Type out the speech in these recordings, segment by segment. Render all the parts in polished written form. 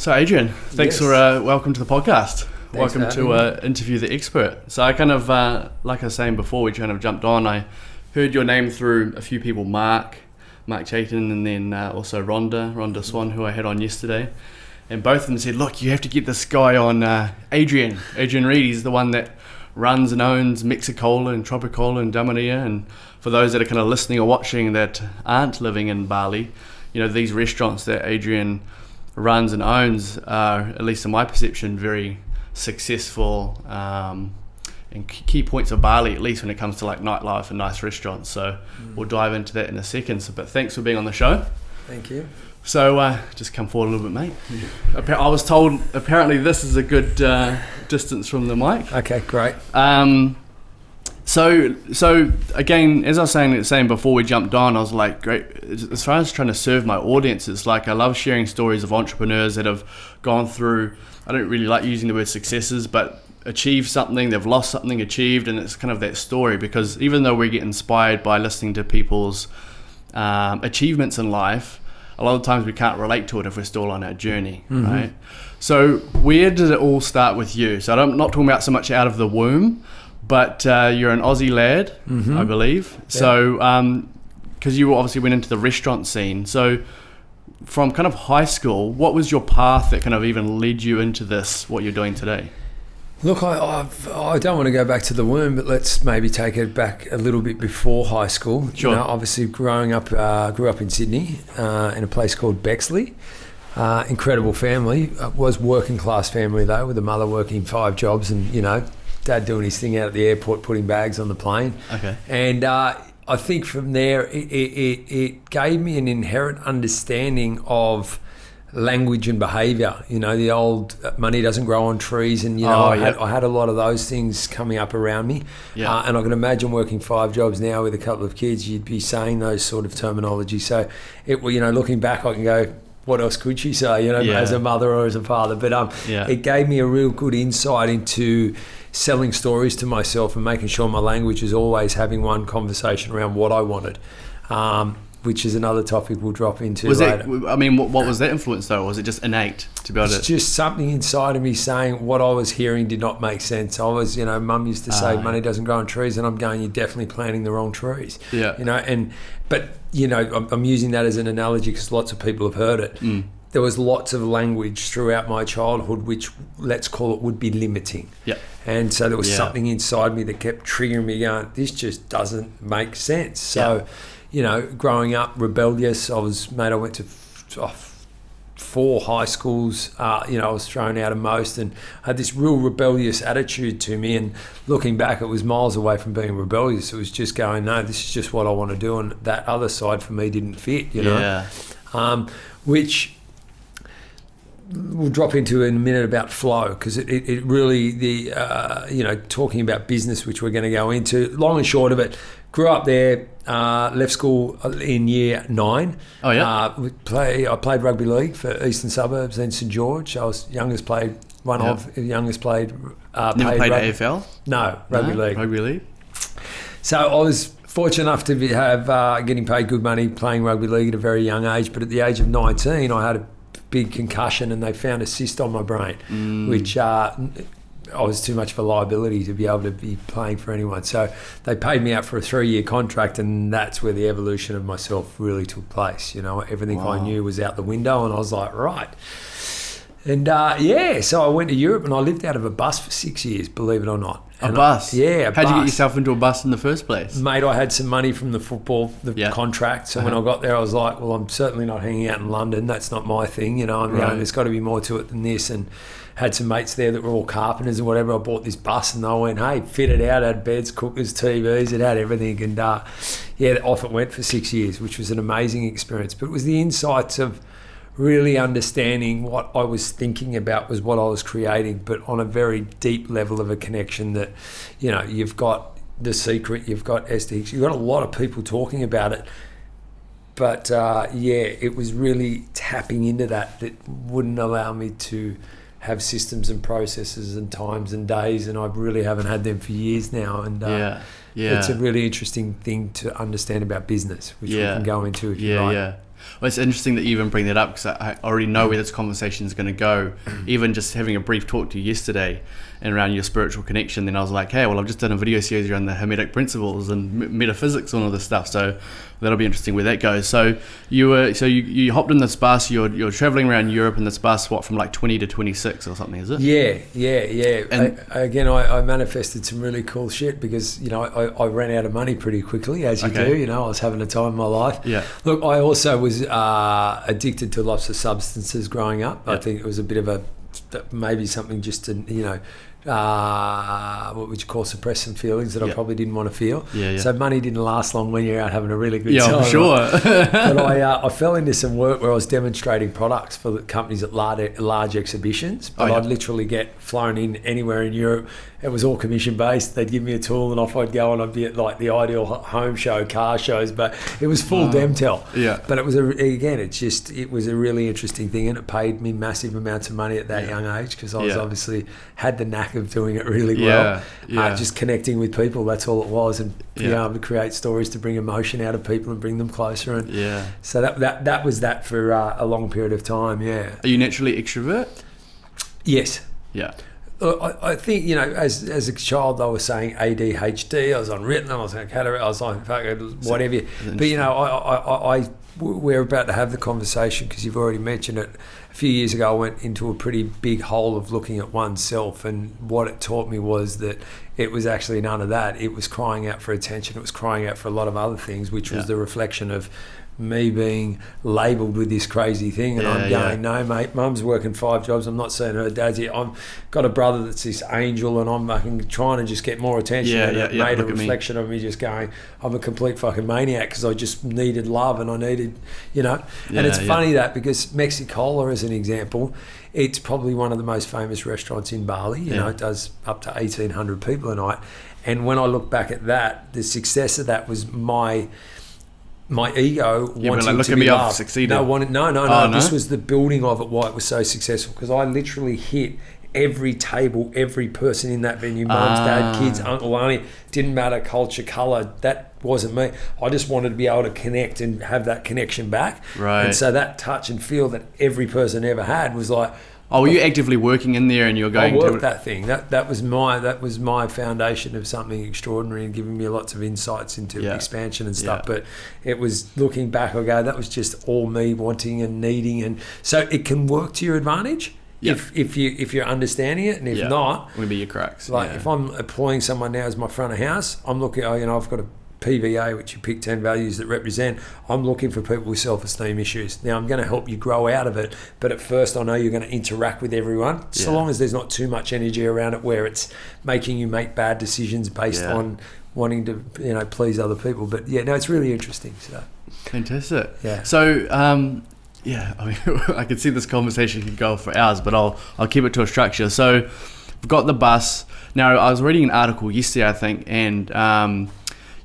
So Adrian, thanks for welcome to the podcast. Welcome to Interview the Expert. So I kind of, like I was saying before we kind of jumped on, I heard your name through a few people, Mark Chayton, and then also Rhonda Swan, who I had on yesterday. And both of them said, look, you have to get this guy on, Adrian Reid. He's the one that runs and owns Mexicola and Tropicola and Damaria. And for those that are kind of listening or watching that aren't living in Bali, you know, these restaurants that Adrian runs and owns are, at least in my perception, very successful and key points of Bali, at least when it comes to like nightlife and nice restaurants. So we'll dive into that in a second. So, but thanks for being on the show. Thank you. So just come forward a little bit, mate. I was told apparently this is a good distance from the mic. Okay, great. So again, as I was saying before we jumped on, I was like, great. As far as trying to serve my audience, it's like I love sharing stories of entrepreneurs that have gone through, I don't really like using the word successes, but achieved something, they've lost something, achieved, and it's kind of that story, because even though we get inspired by listening to people's achievements in life, a lot of times we can't relate to it if we're still on our journey, right? So where did it all start with you? So I'm not talking about so much out of the womb, but you're an Aussie lad, I believe. Yeah. So because you obviously went into the restaurant scene. So from kind of high school, what was your path that kind of even led you into this, what you're doing today? Look, I don't want to go back to the womb, but let's maybe take it back a little bit before high school. Sure. You know, obviously grew up in Sydney in a place called Bexley. Incredible family. Was working class family though, with a mother working 5 jobs and, you know, dad doing his thing out at the airport, putting bags on the plane. Okay. And I think from there, it gave me an inherent understanding of language and behaviour. You know, the old money doesn't grow on trees, and you know, I had a lot of those things coming up around me. Yeah. And I can imagine working 5 jobs now with a couple of kids, you'd be saying those sort of terminology. So it, you know, looking back, I can go, what else could she say? You know, as a mother or as a father. But it gave me a real good insight into selling stories to myself and making sure my language is always having one conversation around what I wanted. Which is another topic we'll drop into later. What was that influence though? Or was it just innate to be able to? It's just something inside of me saying what I was hearing did not make sense. I was, you know, Mum used to say money doesn't grow on trees, and I'm going, you're definitely planting the wrong trees. Yeah. You know, but you know, I'm using that as an analogy because lots of people have heard it. There was lots of language throughout my childhood which, let's call it, would be limiting. Yeah. And so there was something inside me that kept triggering me going, this just doesn't make sense. So you know, growing up rebellious, I went to 4 high schools. You know, I was thrown out of most and had this real rebellious attitude to me. And looking back, it was miles away from being rebellious. It was just going, no, this is just what I want to do. And that other side for me didn't fit, you know. Yeah. Which we'll drop into in a minute about flow, because it really, you know, talking about business, which we're going to go into, long and short of it, grew up there, left school in year 9. Oh, yeah. I played rugby league for Eastern Suburbs and St George. I was youngest played, Never played AFL? No, rugby league. Rugby league. So I was fortunate enough to have getting paid good money playing rugby league at a very young age, but at the age of 19, I had a big concussion and they found a cyst on my brain, which I was too much of a liability to be able to be playing for anyone. So they paid me out for a 3-year contract, and that's where the evolution of myself really took place. You know, everything I knew was out the window, and I was like, right. And so I went to Europe and I lived out of a bus for 6 years, believe it or not. A bus? How'd you get yourself into a bus in the first place? Mate, I had some money from the football, contract. So when I got there, I was like, well, I'm certainly not hanging out in London. That's not my thing. You know, I'm going, there's got to be more to it than this. And had some mates there that were all carpenters and whatever. I bought this bus and I went, hey, fit it out, had beds, cookers, TVs, it had everything. And off it went for 6 years, which was an amazing experience. But it was the insights of really understanding what I was thinking about was what I was creating, but on a very deep level of a connection that, you know, you've got The Secret, you've got SDX, you've got a lot of people talking about it. But it was really tapping into that wouldn't allow me to have systems and processes and times and days, and I really haven't had them for years now. And it's a really interesting thing to understand about business, which we can go into if you like. Well, it's interesting that you even bring that up, because I already know where this conversation is going to go. Even just having a brief talk to you yesterday and around your spiritual connection, then I was like, hey, well, I've just done a video series around the Hermetic principles and metaphysics and all this stuff. So that'll be interesting where that goes. So you hopped in this bus. You're traveling around Europe in this bus. What, from like 20 to 26 or something? Is it? Yeah. And I manifested some really cool shit because I ran out of money pretty quickly, as you do. I was having a time in my life. Yeah. Look, I also was addicted to lots of substances growing up. I think it was a bit of maybe something just to what would you call, suppress some feelings that I probably didn't want to feel. So money didn't last long when you're out having a really good time. Yeah, for sure. But I fell into some work where I was demonstrating products for the companies at large exhibitions. But I'd literally get flown in anywhere in Europe. It was all commission based. They'd give me a tool and off I'd go, and I'd be at like the Ideal Home Show, car shows, but it was full Demtel. Yeah. But it was it was a really interesting thing, and it paid me massive amounts of money at that young age, because I was obviously had the knack of doing it really well. Just connecting with people, that's all it was, and being able to create stories to bring emotion out of people and bring them closer. And so that was that for a long period of time. Yeah. Are you naturally extrovert? Yes. Yeah. I think, as a child, I was saying ADHD. I was on Ritalin. I was on Catarrh. I was on whatever. But we're about to have the conversation because you've already mentioned it. A few years ago, I went into a pretty big hole of looking at oneself, and what it taught me was that it was actually none of that. It was crying out for attention. It was crying out for a lot of other things, which was the reflection of me being labelled with this crazy thing, and I'm going, no mate, mum's working 5 jobs, I'm not seeing her, dad's here, I've got a brother that's this angel, and I'm fucking trying to just get more attention, and it made a reflection of me just going, I'm a complete fucking maniac, because I just needed love, and I needed, and it's funny that, because Mexicola, as an example, it's probably one of the most famous restaurants in Bali, it does up to 1,800 people a night, and when I look back at that, the success of that was my ego wanting to be loved. Succeeded. No. This was the building of it, why it was so successful, because I literally hit every table, every person in that venue, mums, dad, kids, uncle, auntie, didn't matter, culture, colour, that wasn't me. I just wanted to be able to connect and have that connection back. Right. And so that touch and feel that every person ever had was like, oh, were you actively working in there, and you're going I worked that thing. That was my foundation of something extraordinary, and giving me lots of insights into expansion and stuff. But it was, looking back, I go, that was just all me wanting and needing, and so it can work to your advantage if you're understanding it, and if not, will be your crux. Like if I'm employing someone now as my front of house, I'm looking. I've got a PVA, which you pick 10 values that represent. I'm looking for people with self-esteem issues. Now, I'm going to help you grow out of it, but at first I know you're going to interact with everyone, so long as there's not too much energy around it where it's making you make bad decisions based on wanting to please other people. But it's really interesting. So fantastic. So I mean, I could see this conversation could go for hours, but I'll keep it to a structure. So we've got the bus. Now, I was reading an article yesterday, I think, and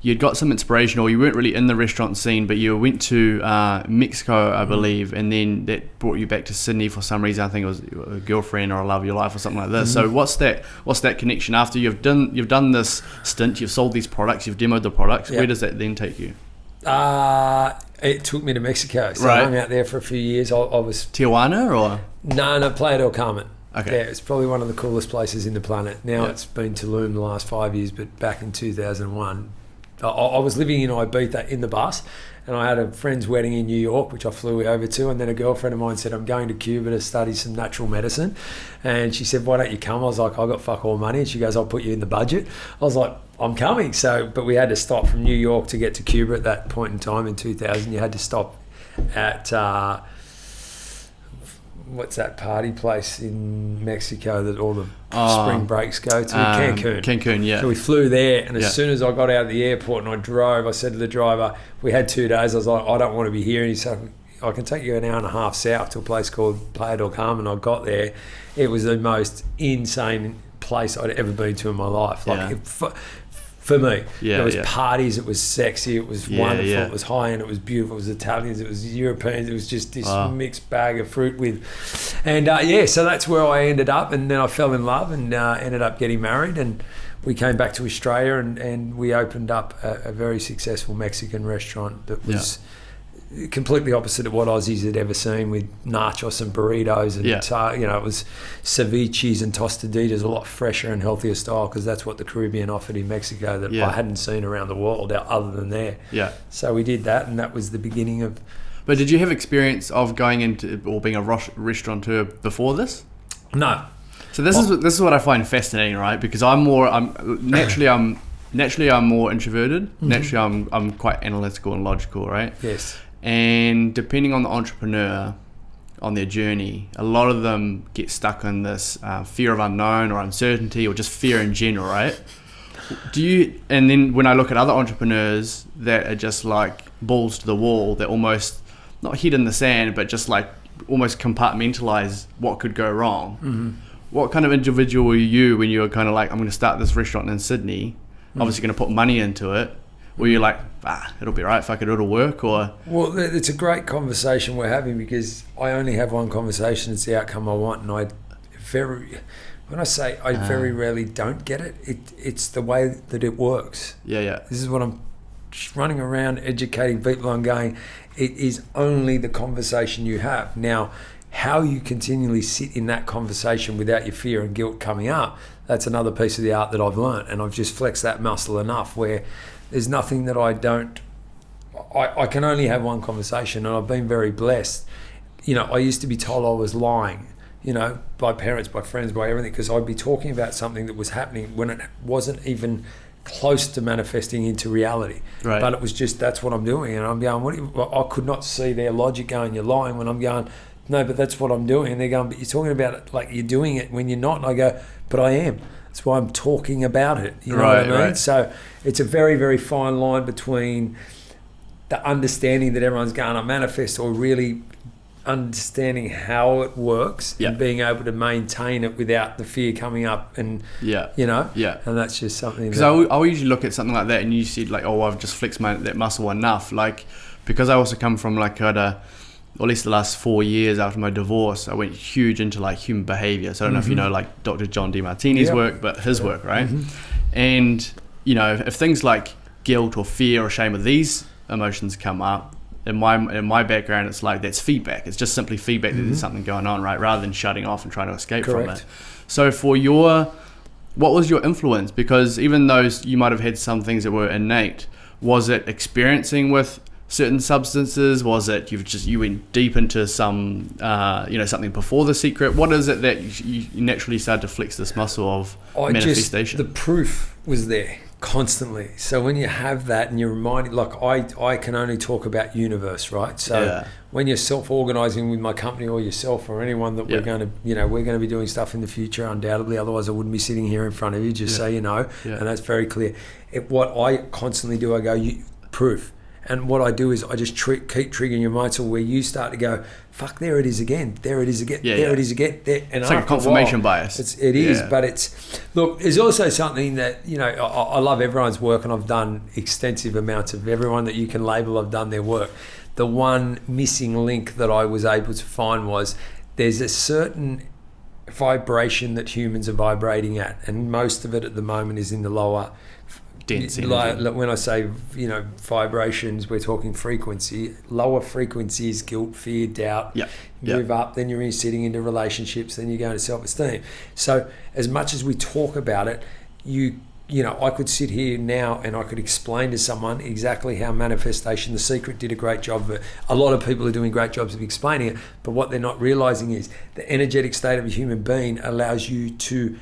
you'd got some inspiration, or you weren't really in the restaurant scene, but you went to Mexico, I believe, and then that brought you back to Sydney for some reason. I think it was a girlfriend or a love of your life or something like this. So what's that connection? After you've done this stint, you've sold these products, you've demoed the products, where does that then take you? It took me to Mexico. So I hung out there for a few years. I was... Tijuana or? No, Playa del Carmen. Okay. Yeah, it's probably one of the coolest places in the planet. Now it's been Tulum the last 5 years, but back in 2001... I was living in Ibiza in the bus, and I had a friend's wedding in New York, which I flew over to, and then a girlfriend of mine said, I'm going to Cuba to study some natural medicine, and she said, why don't you come? I was like, I've got fuck all money, and she goes, I'll put you in the budget. I was like, I'm coming. But we had to stop from New York to get to Cuba at that point in time in 2000. You had to stop at what's that party place in Mexico that all the spring breaks go to? Cancun, yeah. So we flew there, and as soon as I got out of the airport and I drove, I said to the driver, we had 2 days, I was like, I don't want to be here. And he said, I can take you an hour and a half south to a place called Playa del Carmen. I got there. It was the most insane place I'd ever been to in my life. For me, there was parties, it was sexy, it was wonderful, it was high-end, it was beautiful, it was Italians, it was Europeans, it was just this mixed bag of fruit with... And so that's where I ended up, and then I fell in love and ended up getting married, and we came back to Australia, and we opened up a very successful Mexican restaurant that was completely opposite of what Aussies had ever seen with nachos and burritos and it was ceviches and tostaditas, a lot fresher and healthier style, because that's what the Caribbean offered in Mexico that I hadn't seen around the world other than there. So we did that, and that was the beginning of. But did you have experience of going into or being a restaurateur before this? No. So this is what I find fascinating, right? Because I'm naturally more introverted. Mm-hmm. Naturally, I'm quite analytical and logical, right? Yes. And depending on the entrepreneur, on their journey, a lot of them get stuck in this fear of unknown or uncertainty or just fear in general, right? And then when I look at other entrepreneurs that are just like balls to the wall, they're almost not head in the sand, but just like almost compartmentalize what could go wrong. Mm-hmm. What kind of individual were you when you were kind of like, I'm going to start this restaurant in Sydney, obviously going to put money into it? Were you like, it'll be right, fuck it, it'll work? Or well, it's a great conversation we're having, because I only have one conversation. It's the outcome I want, and I very rarely don't get it. It's the way that it works. Yeah. This is what I'm running around educating people on, going, it is only the conversation you have. Now, how you continually sit in that conversation without your fear and guilt coming up, that's another piece of the art that I've learned, and I've just flexed that muscle enough where there's nothing that I can only have one conversation, and I've been very blessed. I used to be told I was lying, by parents, by friends, by everything, because I'd be talking about something that was happening when it wasn't even close to manifesting into reality. Right. But it was just, that's what I'm doing. And I'm going, I could not see their logic going, you're lying, when I'm going, no, but that's what I'm doing. And they're going, but you're talking about it like you're doing it when you're not. And I go, but I am. That's why I'm talking about it. You know what I mean? Right. So it's a very, very fine line between the understanding that everyone's going to manifest, or really understanding how it works and being able to maintain it without the fear coming up. And and that's just something. Because I usually look at something like that, and you see like, I've just flexed that muscle enough. Like, because I also come from like or at least the last 4 years after my divorce, I went huge into like human behavior. So I don't know if you know like Dr. John DeMartini's work, but his work, right? Mm-hmm. And if things like guilt or fear or shame or these emotions come up, in my background, it's like that's feedback. It's just simply feedback that there's something going on, right? Rather than shutting off and trying to escape from it. So what was your influence? Because even though you might have had some things that were innate, was it experiencing with certain substances? Was it you went deep into some something before The Secret? What is it that you naturally started to flex this muscle of manifestation? The proof was there constantly. So when you have that and you're reminded, like I can only talk about universe, right? So when you're self-organizing with my company or yourself or anyone that we're going to be doing stuff in the future, undoubtedly, otherwise I wouldn't be sitting here in front of you, just so you know. And that's very clear. What I constantly do, I go, proof. And what I do is I just keep triggering your mind, so where you start to go, fuck, there it is again, there it is again, it is again. And it's like a confirmation bias. It is, but look, there's also something that, I love everyone's work, and I've done extensive amounts of everyone that you can label, I've done their work. The one missing link that I was able to find was there's a certain vibration that humans are vibrating at, and most of it at the moment is in the lower dense energy. When I say vibrations, we're talking frequency. Lower frequency is guilt, fear, doubt. Move up, then you're sitting into relationships, then you go into self-esteem. So as much as we talk about it, I could sit here now and I could explain to someone exactly how manifestation, The Secret, did a great job of it. A lot of people are doing great jobs of explaining it, but what they're not realizing is the energetic state of a human being allows you to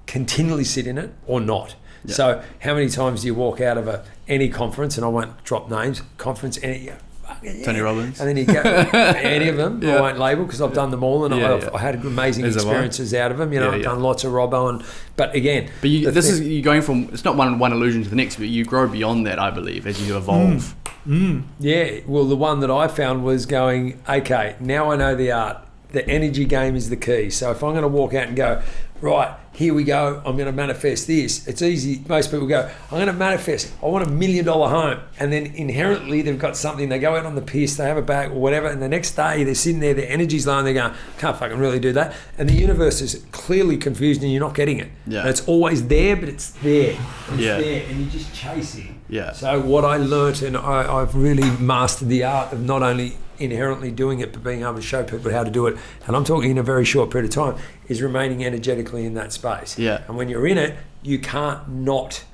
continually sit in it or not. Yeah. So how many times do you walk out of any conference, and I won't drop names, conference, Tony Robbins, and then you go, any of them, I won't label because I've done them all, and I had amazing experiences out of them. I've done lots of Robbo, but you're going from, it's not one illusion to the next, but you grow beyond that, I believe, as you evolve. Yeah, well, the one that I found was going, okay, now I know the art. the energy game is the key. So if I'm going to walk out and go, right, here we go, I'm going to manifest this. It's easy. Most people go, I'm going to manifest, I want $1 million home. And then inherently they've got something. They go out on the piss, they have a bag or whatever, and the next day they're sitting there, their energy's low, and they're going, can't fucking really do that. And the universe is clearly confused and you're not getting it. Yeah. And it's always there, but it's there. And it's there, and you're just chasing. Yeah. So what I learnt, and I've really mastered the art of not only inherently doing it, but being able to show people how to do it, and I'm talking in a very short period of time, is remaining energetically in that space. Yeah. And when you're in it, you can't, I've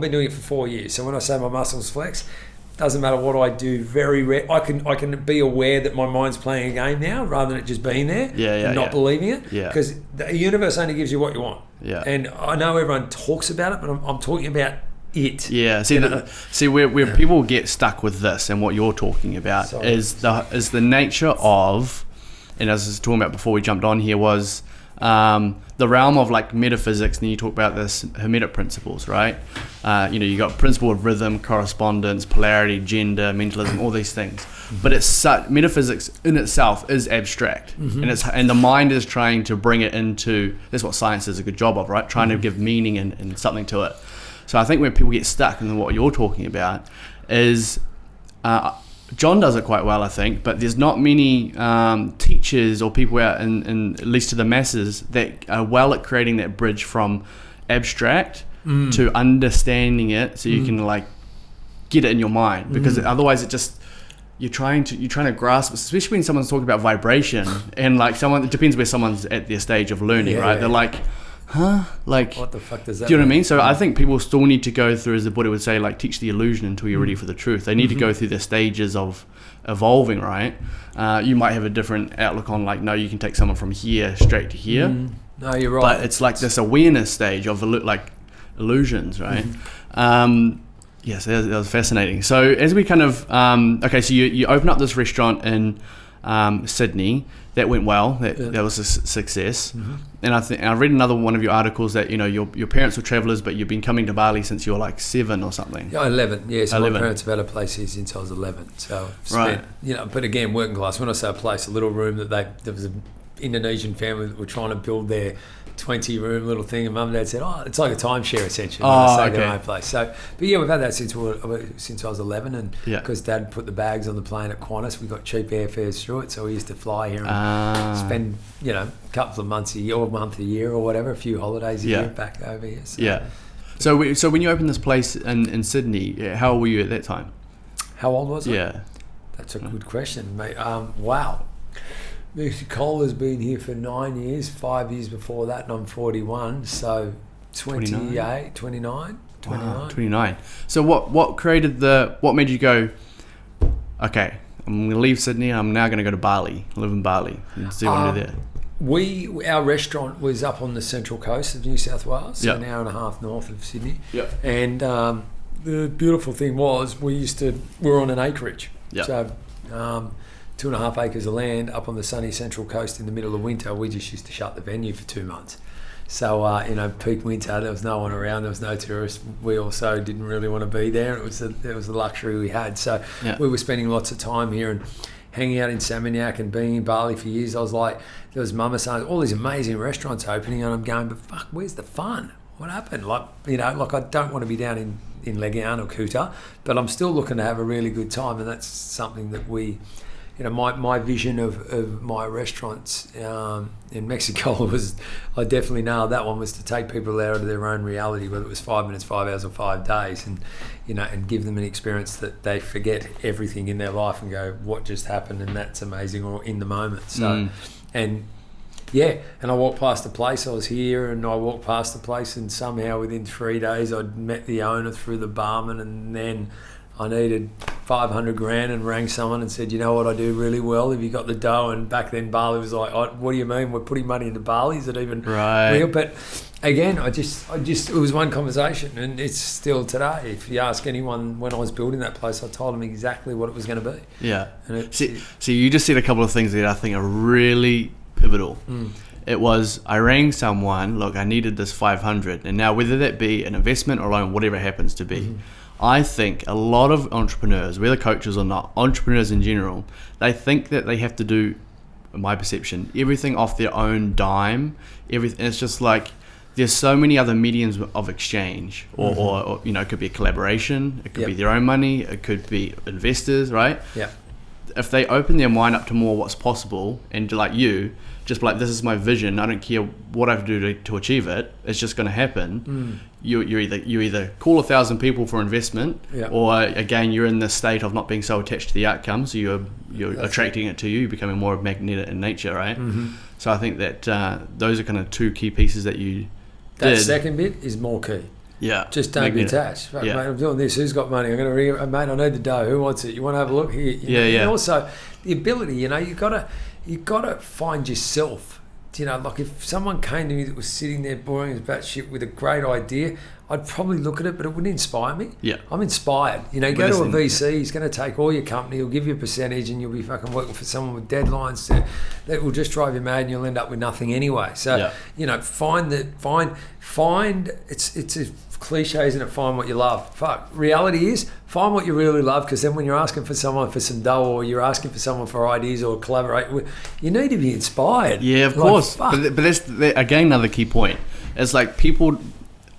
been doing it for 4 years. So when I say my muscles flex, doesn't matter what I do, very rare. I can be aware that my mind's playing a game now rather than it just being there and not believing it. Yeah. Because the universe only gives you what you want. Yeah. And I know everyone talks about it, but I'm talking about it. Yeah. See, where people get stuck with this, and what you're talking about is the nature of, and as I was talking about before we jumped on here, was the realm of like metaphysics. And you talk about this Hermetic principles, right? You got principle of rhythm, correspondence, polarity, gender, mentalism, all these things. Mm-hmm. But metaphysics in itself is abstract, mm-hmm. and the mind is trying to bring it into. That's what science does a good job of, right? Trying to give meaning and something to it. So I think when people get stuck in what you're talking about is, John does it quite well, I think, but there's not many teachers or people out in at least to the masses that are well at creating that bridge from abstract to understanding it, so you can like get it in your mind, because otherwise it just you're trying to grasp, especially when someone's talking about vibration and like it depends where someone's at their stage of learning, right? They're like, huh? Like, what the fuck does that do you know what I mean? So I think people still need to go through, as the Buddha would say, like, teach the illusion until you're ready for the truth. They need to go through the stages of evolving, right? You might have a different outlook on, like, no, you can take someone from here straight to here. No, you're right. But it's like this awareness stage of like illusions, right? Yes, that was fascinating. So as we kind of so you open up this restaurant in Sydney. That went well. That was a success. And I read another one of your articles that your parents were travellers, but you've been coming to Bali since you were like 7 or something. Yeah, 11. Yeah, so 11. My parents have had a place here since I was 11. So spent, but again, working class. When I say a place, a little room that there was an Indonesian family that were trying to build their 20-room little thing, and Mum and Dad said, "Oh, it's like a timeshare essentially." My place. So, but yeah, we've had that since I was 11, and because Dad put the bags on the plane at Qantas, we got cheap airfares through it, so we used to fly here and spend a couple of months a year, or a month a year, or whatever, a few holidays a year back over here. So. So when you opened this place in Sydney, how old were you at that time? How old was I? Yeah, that's a good question, mate. Wow. Cola's been here for 9 years, 5 years before that, and I'm 41, so 29. Wow, 29. So what made you go, okay, I'm going to leave Sydney, I'm now going to go to Bali, live in Bali, and see what I do there? Our restaurant was up on the central coast of New South Wales, so an hour and a half north of Sydney. And the beautiful thing was we were on an acreage. So 2.5 acres of land up on the sunny central coast in the middle of winter. We just used to shut the venue for 2 months. So, peak winter, there was no one around, there was no tourists. We also didn't really want to be there. It was the luxury we had. So we were spending lots of time here and hanging out in Seminyak and being in Bali for years. I was like, there was mama saying, all these amazing restaurants opening, and I'm going, but fuck, where's the fun? What happened? Like I don't want to be down in Legian or Kuta, but I'm still looking to have a really good time, and that's something that we... my vision of my restaurants in Mexico was, I definitely nailed that one, was to take people out of their own reality, whether it was 5 minutes, 5 hours, or 5 days, and and give them an experience that they forget everything in their life and go, what just happened, and that's amazing, or in the moment. So, and I walked past the place, I was here, and I walked past the place, and somehow within 3 days I'd met the owner through the barman, and then I needed 500 grand and rang someone and said, you know what I do really well? Have you got the dough? And back then Bali was like, what do you mean? We're putting money into Bali? Is it even real? But again, I just it was one conversation, and it's still today. If you ask anyone when I was building that place, I told them exactly what it was going to be. Yeah. And see, you just said a couple of things that I think are really pivotal. It was, I rang someone, look, I needed this 500, and now whether that be an investment or loan, whatever it happens to be, I think a lot of entrepreneurs, whether coaches or not, entrepreneurs in general, they think that they have to do, in my perception, everything off their own dime. Everything. It's just like there's so many other mediums of exchange, or you know, it could be a collaboration, it could be their own money, it could be investors, right? Yeah. If they open their mind up to more what's possible, and like you, just like, this is my vision, I don't care what I have to do to achieve it, it's just going to happen. You either call 1,000 people for investment, or again, you're in this state of not being so attached to the outcome, so you're attracting it to you, you're becoming more magnetic in nature, right? So I think that those are kind of two key pieces that you did. That second bit is more key. Yeah. Just don't be attached. Mate, I'm doing this. Who's got money? I'm going to ring it. Mate, I need the dough. Who wants it? You want to have a look here? You know? And also the ability, you know, you got to find yourself. You know, like if someone came to me that was sitting there boring as batshit with a great idea, I'd probably look at it, but it wouldn't inspire me. Yeah. I'm inspired. You know, you go to a VC, he's going to take all your company, he'll give you a percentage, and you'll be fucking working for someone with deadlines that will just drive you mad, and you'll end up with nothing anyway. So, you know, find it's a cliche, isn't it? Find what you love. Fuck. Reality is, find what you really love, because then when you're asking for someone for some dough, or you're asking for someone for ideas or collaborate, you need to be inspired. Yeah, of course. But that's again another key point. It's like people,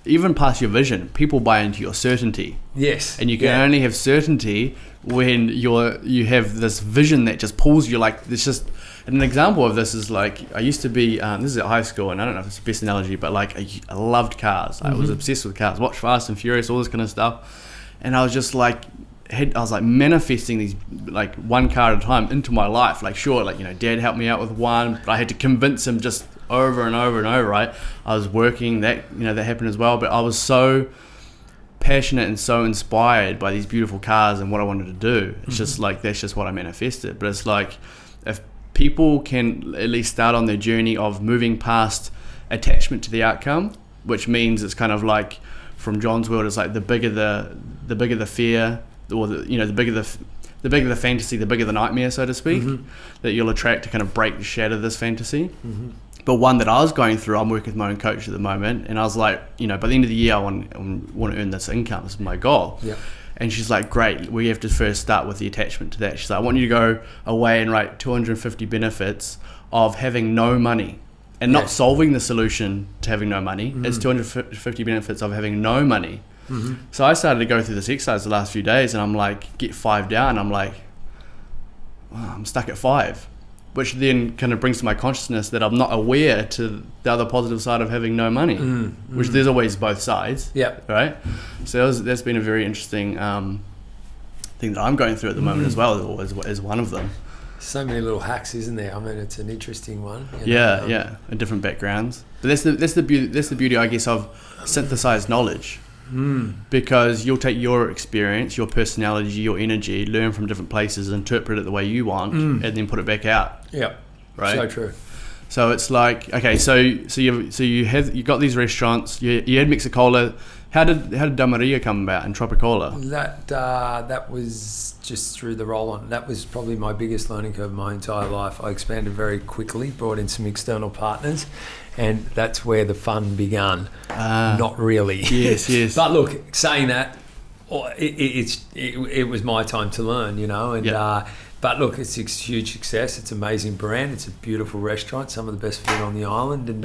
even past your vision, people buy into your certainty. Yes. And you can only have certainty when you have this vision that just pulls you. Like, it's just an example of this is like, I used to be this is at high school, and I don't know if it's the best analogy, but like I loved cars. I was obsessed with cars, watched Fast and Furious, all this kind of stuff, and I was just like manifesting these, like, one car at a time into my life. Like, sure, like, you know, Dad helped me out with one, but I had to convince him just over and over and over, right? I was working, that, you know, that happened as well, but I was so passionate and so inspired by these beautiful cars and what I wanted to do. It's just like, that's just what I manifested. But it's like, if people can at least start on their journey of moving past attachment to the outcome, which means it's kind of like, from John's world, it's like the bigger the fear, or the bigger the fantasy, the bigger the nightmare, so to speak, that you'll attract to kind of break the shadow of this fantasy. But one that I was going through, I'm working with my own coach at the moment, and I was like, you know, by the end of the year, I want to earn this income. This is my goal. Yeah. And she's like, great, we have to first start with the attachment to that. She's like, I want you to go away and write 250 benefits of having no money, and not solving the solution to having no money. It's 250 benefits of having no money. So I started to go through this exercise the last few days, and I'm like, get 5 down. I'm like, oh, I'm stuck at 5, which then kind of brings to my consciousness that I'm not aware to the other positive side of having no money, which there's always both sides. Yeah. Right. So that's been a very interesting thing that I'm going through at the moment as well, as one of them. So many little hacks, isn't there? I mean, it's an interesting one. And different backgrounds. But that's the beauty, I guess, of synthesized knowledge. Because you'll take your experience, your personality, your energy, learn from different places, interpret it the way you want, and then put it back out. Yeah, right. So true. So it's like, okay, so you got these restaurants. You had Mexicola. How did Damaria come about in Tropicola? That was just through the roll-on. That was probably my biggest learning curve of my entire life. I expanded very quickly, brought in some external partners, and that's where the fun began. Not really. Yes. But look, saying that, it was my time to learn, you know. And but look, it's a huge success. It's an amazing brand. It's a beautiful restaurant. Some of the best food on the island. And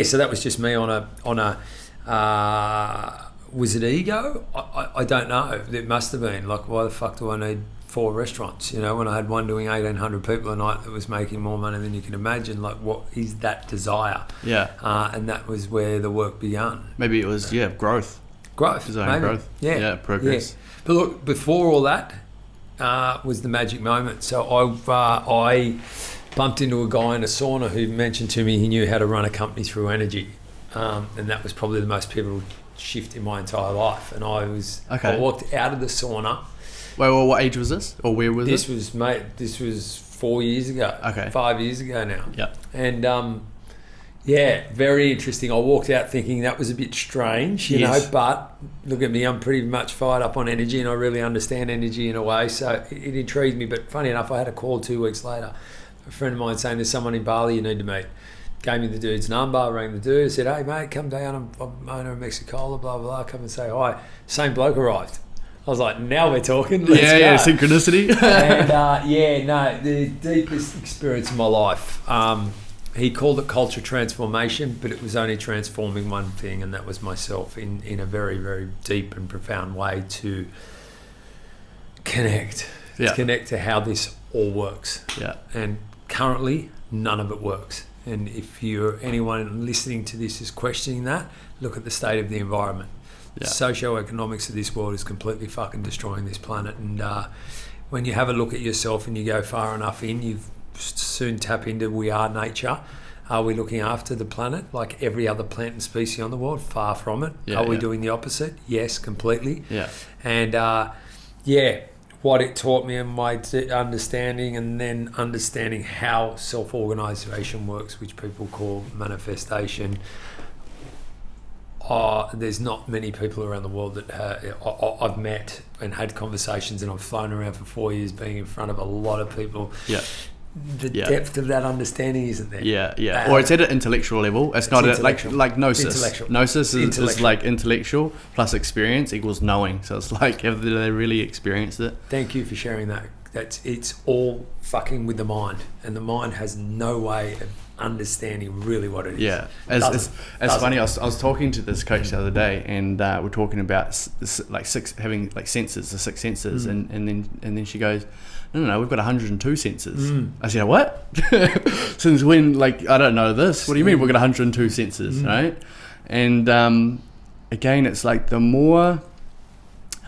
so that was just me on a. Was it ego? I don't know. It must have been. Like, why the fuck do I need 4 restaurants? You know, when I had one doing 1,800 people a night that was making more money than you can imagine. Like, what is that desire? Yeah. And that was where the work began. Maybe it was growth. Maybe. Growth. Yeah. Progress. Yeah. But look, before all that was the magic moment. So I bumped into a guy in a sauna who mentioned to me he knew how to run a company through energy. And that was probably the most pivotal shift in my entire life. And I walked out of the sauna. Wait, well, what age was this? Or where was this? This was 4 years ago. Okay. 5 years ago now. Yeah. And very interesting. I walked out thinking that was a bit strange, you know, but look at me, I'm pretty much fired up on energy, and I really understand energy in a way. So it intrigued me. But funny enough, I had a call 2 weeks later. A friend of mine saying there's someone in Bali you need to meet. Gave me the dude's number, rang the dude, said, hey mate, come down, I'm owner of Mexicola, blah, blah, blah, come and say hi. Same bloke arrived. I was like, now we're talking. Let's go. Yeah, synchronicity. And the deepest experience of my life. He called it culture transformation, but it was only transforming one thing, and that was myself in a very, very deep and profound way to connect. Yeah. To connect to how this all works. Yeah. And currently, none of it works. And if you're anyone listening to this is questioning that, look at the state of the environment. Yeah. Socioeconomics of this world is completely fucking destroying this planet. And when you have a look at yourself and you go far enough in, you soon tap into we are nature. Are we looking after the planet like every other plant and species on the world? Far from it. Yeah, are we doing the opposite? Yes, completely. Yeah. And what it taught me and my understanding, and then understanding how self-organisation works, which people call manifestation. There's not many people around the world that I've met and had conversations, and I've flown around for 4 years being in front of a lot of people. Yeah. The depth of that understanding isn't there. Yeah. Or it's at an intellectual level. It's not like gnosis. Intellectual. Gnosis is like intellectual plus experience equals knowing. So it's like, have they really experienced it? Thank you for sharing that. It's all fucking with the mind, and the mind has no way of understanding really what it is. Yeah, it's funny. I was talking to this coach the other day, and we're talking about having senses, the 6 senses, and then she goes, no, we've got 102 senses. I said, what? Since when? I don't know this. What do you mean we've got 102 senses, right? And again, it's like the more.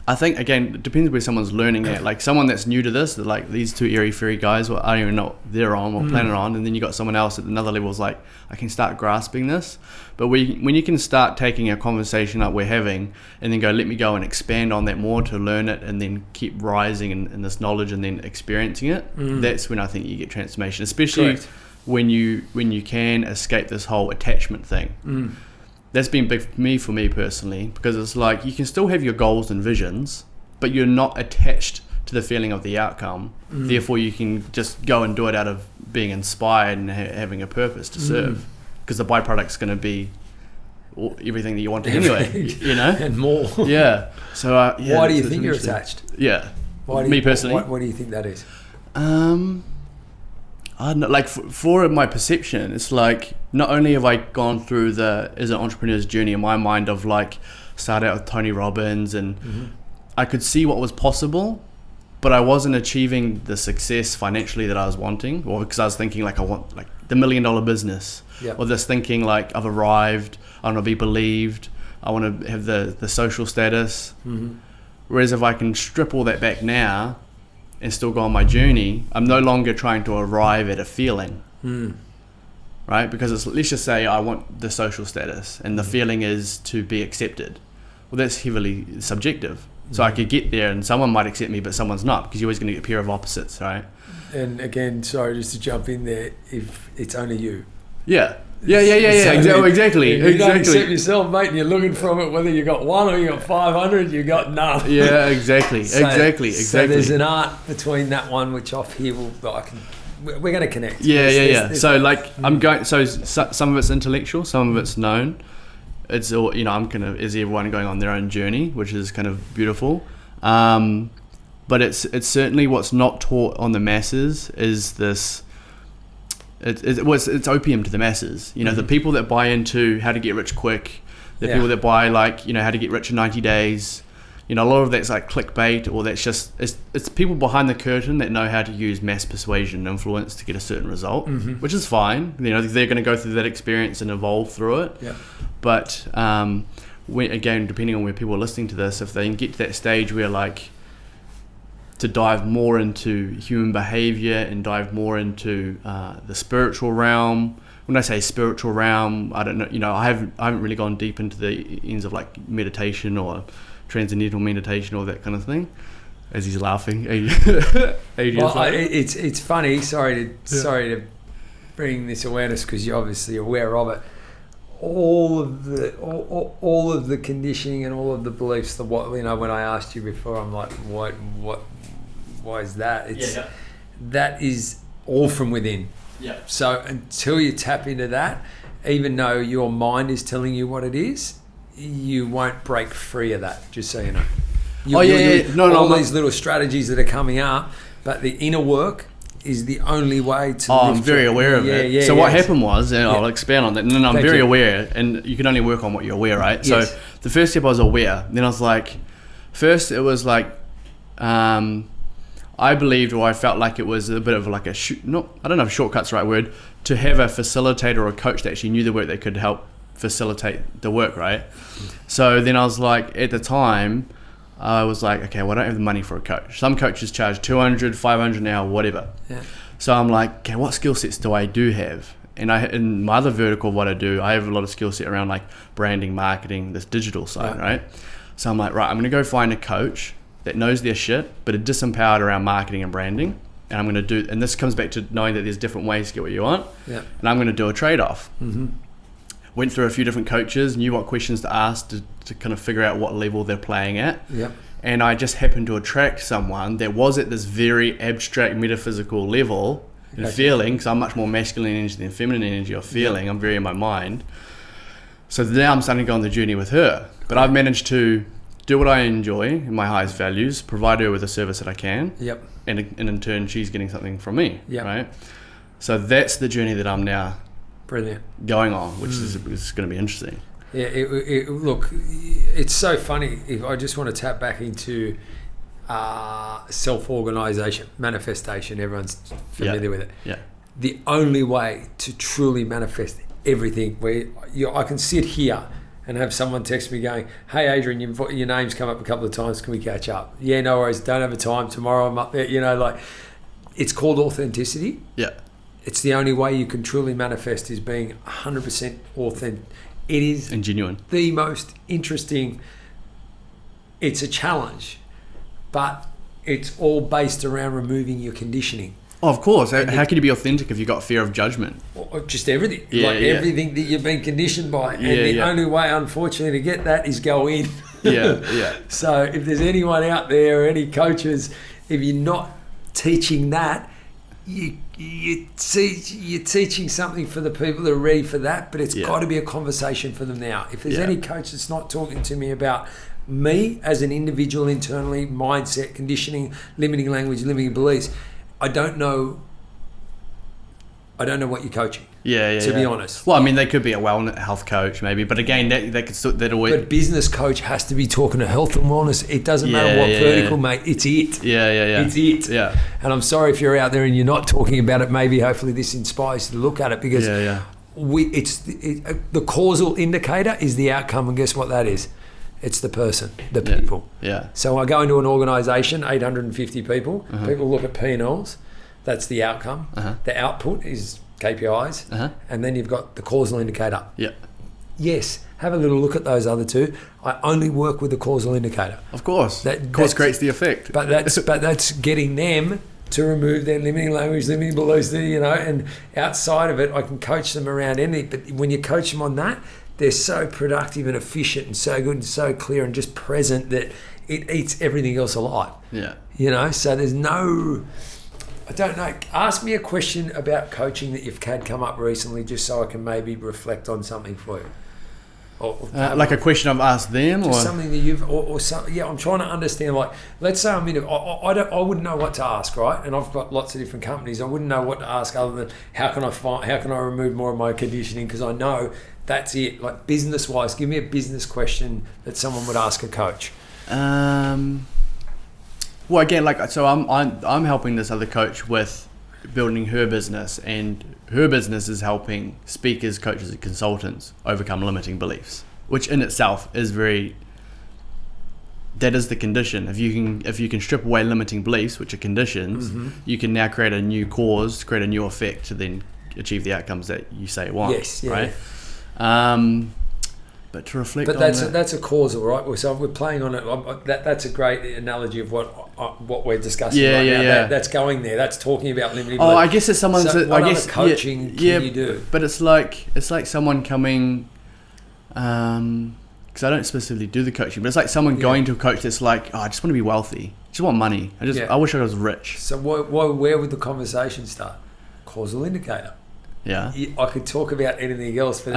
I think, again, it depends where someone's learning at. Like someone that's new to this, like these 2 airy fairy guys, I don't even know what they're on or planning on, and then you got someone else at another level is like, I can start grasping this. But when you can start taking a conversation like we're having and then go, let me go and expand on that more to learn it and then keep rising in this knowledge and then experiencing it, that's when I think you get transformation, especially when you can escape this whole attachment thing. That's been big for me personally, because it's like you can still have your goals and visions, but you're not attached to the feeling of the outcome. Therefore, you can just go and do it out of being inspired and having a purpose to serve, because the byproduct's going to be everything that you want anyway, and more. Yeah. So why do you think you're attached? Yeah. Me personally. What do you think that is? I don't know, like for my perception, it's like not only have I gone through as an entrepreneur's journey in my mind of like started out with Tony Robbins and I could see what was possible, but I wasn't achieving the success financially that I was wanting, or because I was thinking like I want like the $1 million business, or this thinking like I've arrived, I want to be believed, I want to have the social status. Whereas if I can strip all that back now and still go on my journey, I'm no longer trying to arrive at a feeling, right? Because let's just say I want the social status and the feeling is to be accepted. Well, that's heavily subjective. So I could get there and someone might accept me, but someone's not, because you're always going to get a pair of opposites, right? And again, sorry, just to jump in there, if it's only you. Yeah. Exactly. If you don't accept yourself, mate, and you're looking from it, whether you got 1 or you got 500, you got none. Yeah, exactly. Exactly. So there's an art between that one, which off here we're going to connect. Yeah. So like I'm going. So some of it's intellectual, some of it's known. It's all is everyone going on their own journey, which is kind of beautiful. But it's certainly what's not taught on the masses is this. It's opium to the masses. The people that buy into how to get rich quick, the people that buy how to get rich in 90 days. A lot of that's like clickbait, or that's just it's people behind the curtain that know how to use mass persuasion and influence to get a certain result, which is fine. They're going to go through that experience and evolve through it. Yeah. But again, depending on where people are listening to this, if they can get to that stage where like to dive more into human behavior and dive more into the spiritual realm. When I say spiritual realm, I don't know. I haven't really gone deep into the ends of like meditation or transcendental meditation or that kind of thing. As he's laughing, it's funny. Sorry to bring this awareness, because you're obviously aware of it. All of the conditioning and all of the beliefs. When I asked you before, I'm like, what? Why is that? That is all from within. Yeah. So until you tap into that, even though your mind is telling you what it is, you won't break free of that. Just so you know. All these little strategies that are coming up, but the inner work is the only way to. I'm very aware of it. So what happened was, and I'll expand on that. And then I'm very aware, and you can only work on what you're aware, right? Yes. So the first step I was aware. Then I was like, first it was like, I believed, or I felt like it was a bit of like I don't know if shortcut's the right word, to have a facilitator or a coach that actually knew the work that could help facilitate the work, right? So then I was like, at the time, I was like, okay, well, I don't have the money for a coach. Some coaches charge 200, 500 an hour, whatever. Yeah. So I'm like, okay, what skill sets do I have? And in my other vertical of what I do, I have a lot of skill set around like branding, marketing, this digital side, right? So I'm like, right, I'm going to go find a coach that knows their shit, but are disempowered around marketing and branding. And I'm going to do, and this comes back to knowing that there's different ways to get what you want. Yeah. And I'm going to do a trade-off. Mm-hmm. Went through a few different coaches, knew what questions to ask to kind of figure out what level they're playing at. Yep. And I just happened to attract someone that was at this very abstract metaphysical level and feeling, because I'm much more masculine energy than feminine energy or feeling. Yep. I'm very in my mind. So now I'm starting to go on the journey with her. But I've managed to do what I enjoy in my highest values, provide her with a service that I can. Yep. And in turn, she's getting something from me. Yep. Right? So that's the journey that I'm now going on, which is going to be interesting. Yeah, look, it's so funny. If I just want to tap back into self-organisation, manifestation, everyone's familiar with it. Yeah. The only way to truly manifest everything, I can sit here and have someone text me going, hey Adrian, your name's come up a couple of times, can we catch up? Yeah, no worries, don't have a time, tomorrow I'm up there, it's called authenticity. Yeah. It's the only way you can truly manifest is being 100% authentic. It is and genuine. The most interesting. It's a challenge, but it's all based around removing your conditioning. Oh, of course. How can you be authentic if you've got fear of judgment? Or just everything. Everything that you've been conditioned by. And the only way, unfortunately, to get that is go in. Yeah. So if there's anyone out there or any coaches, if you're not teaching that, you're teaching something for the people that are ready for that, but it's got to be a conversation for them now. If there's any coach that's not talking to me about me as an individual internally, mindset, conditioning, limiting language, limiting beliefs, I don't know what you're coaching. To be honest. Well, I mean, they could be a wellness health coach, maybe, but again, they could still. But business coach has to be talking to health and wellness. It doesn't matter what vertical, mate. It's it. It's it. Yeah. And I'm sorry if you're out there and you're not talking about it. Maybe, hopefully, this inspires you to look at it because the causal indicator is the outcome, and guess what that is? It's the person, the people. Yeah. So I go into an organisation, 850 people. People look at P&Ls. That's the outcome. The output is KPIs, and then you've got the causal indicator. Yeah. Yes, have a little look at those other two. I only work with the causal indicator. Of course. That cause creates the effect. But that's getting them to remove their limiting language, limiting beliefs, and outside of it, I can coach them around anything. But when you coach them on that, they're so productive and efficient and so good and so clear and just present that it eats everything else alive. Yeah. So there's no... I don't know. Ask me a question about coaching that you've had come up recently, just so I can maybe reflect on something for you. Like a question I've asked them, or something that you've, or something. Yeah, I'm trying to understand. Like, let's say I'm in. I wouldn't know what to ask, right? And I've got lots of different companies. I wouldn't know what to ask other than how can I remove more of my conditioning, because I know that's it. Like business wise, give me a business question that someone would ask a coach. Well, again, so I'm helping this other coach with building her business, and her business is helping speakers, coaches, and consultants overcome limiting beliefs, which in itself is that is the condition. If you can strip away limiting beliefs, which are conditions, you can now create a new cause, create a new effect to then achieve the outcomes that you say you want. Yes, yeah. Right. But to reflect on that. That's a causal, right? So we're playing on it. That's a great analogy of what we're discussing right now. That's going there. That's talking about limiting beliefs. I guess it's someone's... So what other coaching can you do? But it's like someone coming... because I don't specifically do the coaching, but it's like someone going to a coach that's like, I just want to be wealthy. I just want money. I wish I was rich. So where would the conversation start? Causal indicator. Yeah. I could talk about anything else, but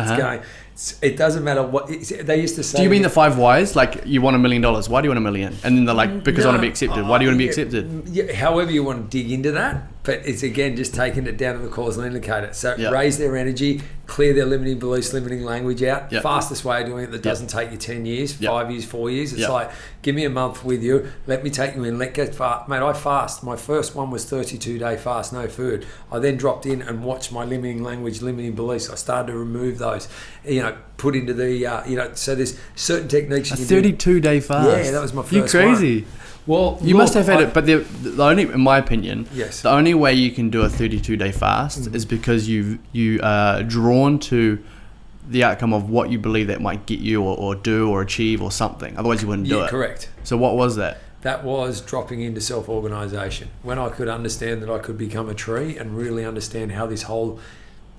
it doesn't matter what they used to say. Do you mean the 5 whys? Like, you want $1 million. Why do you want $1 million? And then they're like, because I want to be accepted. Why do you want to be accepted? Yeah, however you want to dig into that. But it's, again, just taking it down to the causal indicator. So raise their energy, clear their limiting beliefs, limiting language out. Fastest way of doing it that doesn't take you 10 years, 5 years, 4 years. It's like, give me a month with you. Let me take you in. Let get fast. Mate, I fast. My first one was 32-day fast, no food. I then dropped in and watched my limiting language, limiting beliefs. I started to remove those, put into the, so there's certain techniques. A 32-day fast. Yeah, that was my first one. You crazy. One. Well, you must have had it, but the only, in my opinion, yes, the only way you can do a 32-day fast is because you are drawn to the outcome of what you believe that might get you or do or achieve or something. Otherwise, you wouldn't do it. Correct. So what was that? That was dropping into self-organisation. When I could understand that I could become a tree and really understand how this whole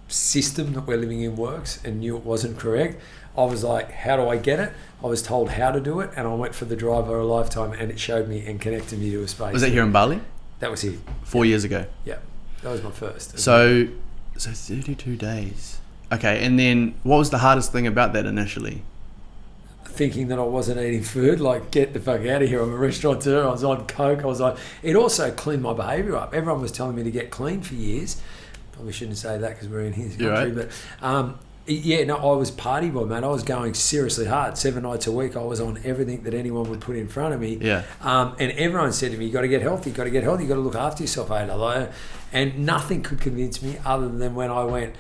system that we're living in works and knew it wasn't correct, I was like, how do I get it? I was told how to do it, and I went for the drive of a lifetime, and it showed me and connected me to a space. Was that here in Bali? That was here. 4 years ago? Yeah, that was my first. So 32 days. Okay, and then what was the hardest thing about that initially? Thinking that I wasn't eating food, like, get the fuck out of here. I'm a restaurateur. I was on coke. I was like, it also cleaned my behaviour up. Everyone was telling me to get clean for years. Probably shouldn't say that because we're in his country, right. But I was party boy, mate. I was going seriously hard. 7 nights a week, I was on everything that anyone would put in front of me. Yeah. And everyone said to me, you got to get healthy, you got to look after yourself, Ada. And nothing could convince me other than when I went,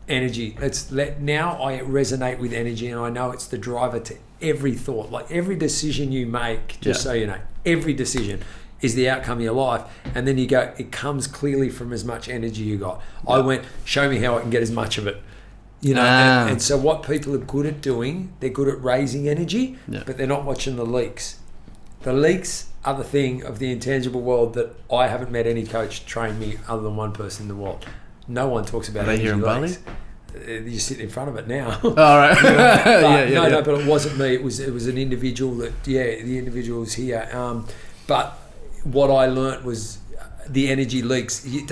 energy. Now I resonate with energy, and I know it's the driver to every thought. Like, every decision you make, just so you know, every decision is the outcome of your life. And then you go, it comes clearly from as much energy you got. I went, show me how I can get as much of it. And so what people are good at doing, they're good at raising energy, but they're not watching the leaks. The leaks are the thing of the intangible world that I haven't met any coach train me other than one person in the world. No one talks about energy leaks. You sit in front of it now. All right. But it wasn't me. It was an individual that, the individual was here. But what I learnt was the energy leaks. You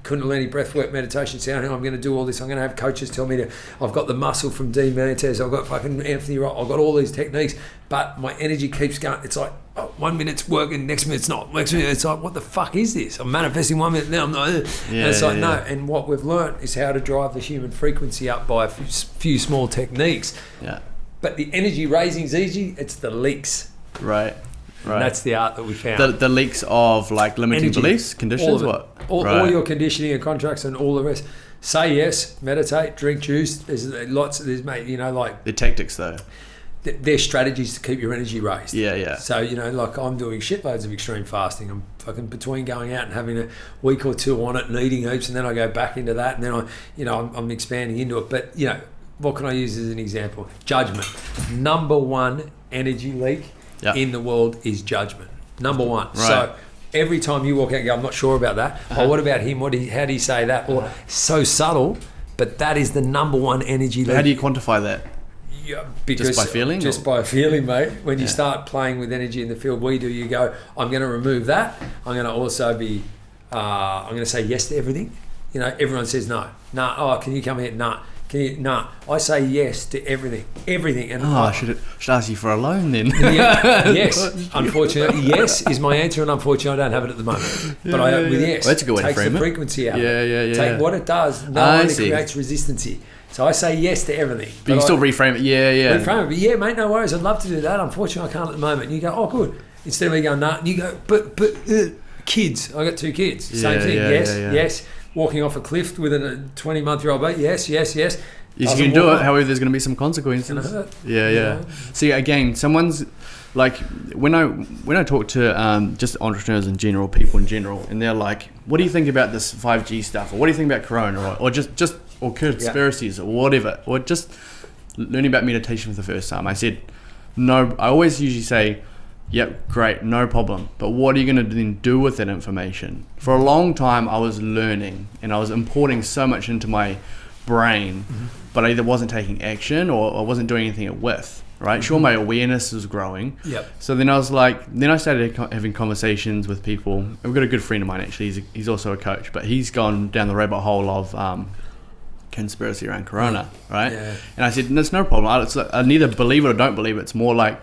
couldn't learn any breathwork, meditation, sound. I'm going to do all this. I'm going to have coaches tell me I've got the muscle from Dean Mantes. I've got fucking Anthony Rock. I've got all these techniques, but my energy keeps going. It's like, 1 minute's working, next minute's not. Next minute, it's like, what the fuck is this? I'm manifesting 1 minute, now I'm not. And it's like, no. And what we've learnt is how to drive the human frequency up by a few small techniques. Yeah. But the energy raising is easy. It's the leaks. Right. And that's the art that we found. The leaks of, like, limiting energy, beliefs, conditions, all your conditioning and contracts and all the rest. Say yes, meditate, drink juice. There's lots of this, mate. The tactics though. They're strategies to keep your energy raised. Yeah. So like, I'm doing shitloads of extreme fasting. I'm fucking between going out and having a week or two on it and eating heaps, and then I go back into that, and then I'm expanding into it. But what can I use as an example? Judgment. Number one energy leak in the world is judgment. Number one. Right. So every time you walk out and go, I'm not sure about that. Oh, what about him? How do you say that? Or so subtle, but that is the number one energy leak. How do you quantify that? Yeah, because just by feeling? Just by feeling, mate. When you start playing with energy in the field, you go, I'm going to remove that. I'm going to also be, I'm going to say yes to everything. Everyone says no. No. Oh, can you come here? No. Can you? No. I say yes to everything. Everything. And I should ask you for a loan then. Yes. Unfortunately, yes is my answer, and unfortunately, I don't have it at the moment. But with yes, well, that's a good way to frame takes the it. frequency out. Yeah. Take what it does. No one creates resistance. So I say yes to everything. But you can still reframe it. Yeah. Reframe it. But mate, no worries. I'd love to do that. Unfortunately, I can't at the moment. And you go, oh, good. Instead of me going, nah, you go, but kids. I got 2 kids. Same thing. Yes. Walking off a cliff with a 20-month-old baby. Yes. Yes, you can do it. However, there's going to be some consequences. Yeah. See, again, someone's like, when I talk to just entrepreneurs in general, people in general, and they're like, what do you think about this 5G stuff? Or what do you think about Corona? Or just or conspiracies or whatever, or just learning about meditation for the first time. I said, no, I always usually say, yep, great, no problem. But what are you going to then do with that information? For a long time, I was learning and I was importing so much into my brain, but I either wasn't taking action or I wasn't doing anything with, right? Sure, my awareness was growing. Yep. So then I was like, then I started having conversations with people. I've got a good friend of mine, actually. He's also a coach, but he's gone down the rabbit hole of conspiracy around Corona, right? Yeah. And I said, there's no problem. I neither believe it or don't believe it. It's more like,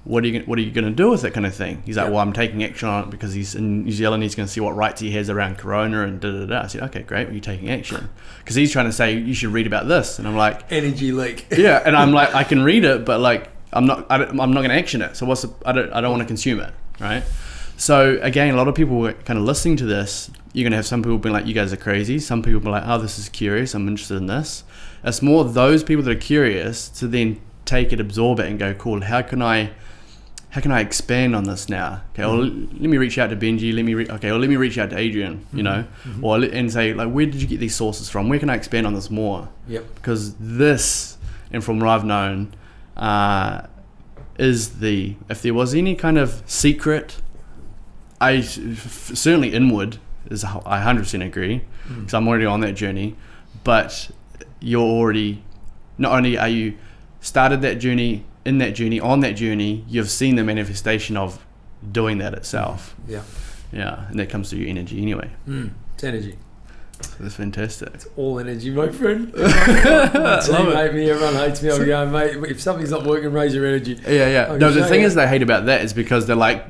what are you going to do with it, kind of thing? He's like, well, I'm taking action on it because he's in New Zealand. He's going to see what rights he has around Corona and da-da-da. I said, okay, great. Well, you're taking action. Because he's trying to say, you should read about this. And I'm like... Energy leak. Yeah, and I'm like, I can read it, but like, I'm not going to action it. So I don't want to consume it, right? So again, a lot of people were kind of listening to this. You're going to have some people being like, you guys are crazy. Some people be like, oh, this is curious. I'm interested in this. It's more those people that are curious to then take it, absorb it and go, cool, how can I expand on this now? Okay, well, let me reach out to Benji. Let me reach out to Adrian. You know, and say like, where did you get these sources from? Where can I expand on this more? Yep. Because this, and from what I've known, is if there was any kind of secret, certainly inward is I 100% agree because I'm already on that journey. But you're already, not only are you started that journey. In that journey, on that journey, you've seen the manifestation of doing that itself. Yeah. Yeah, and that comes through your energy anyway. It's energy. So that's fantastic. It's all energy, my friend. My team hate me, everyone hates me. I'm going, mate, if something's not working, raise your energy. Yeah. No, the thing is they hate about that is because they're like,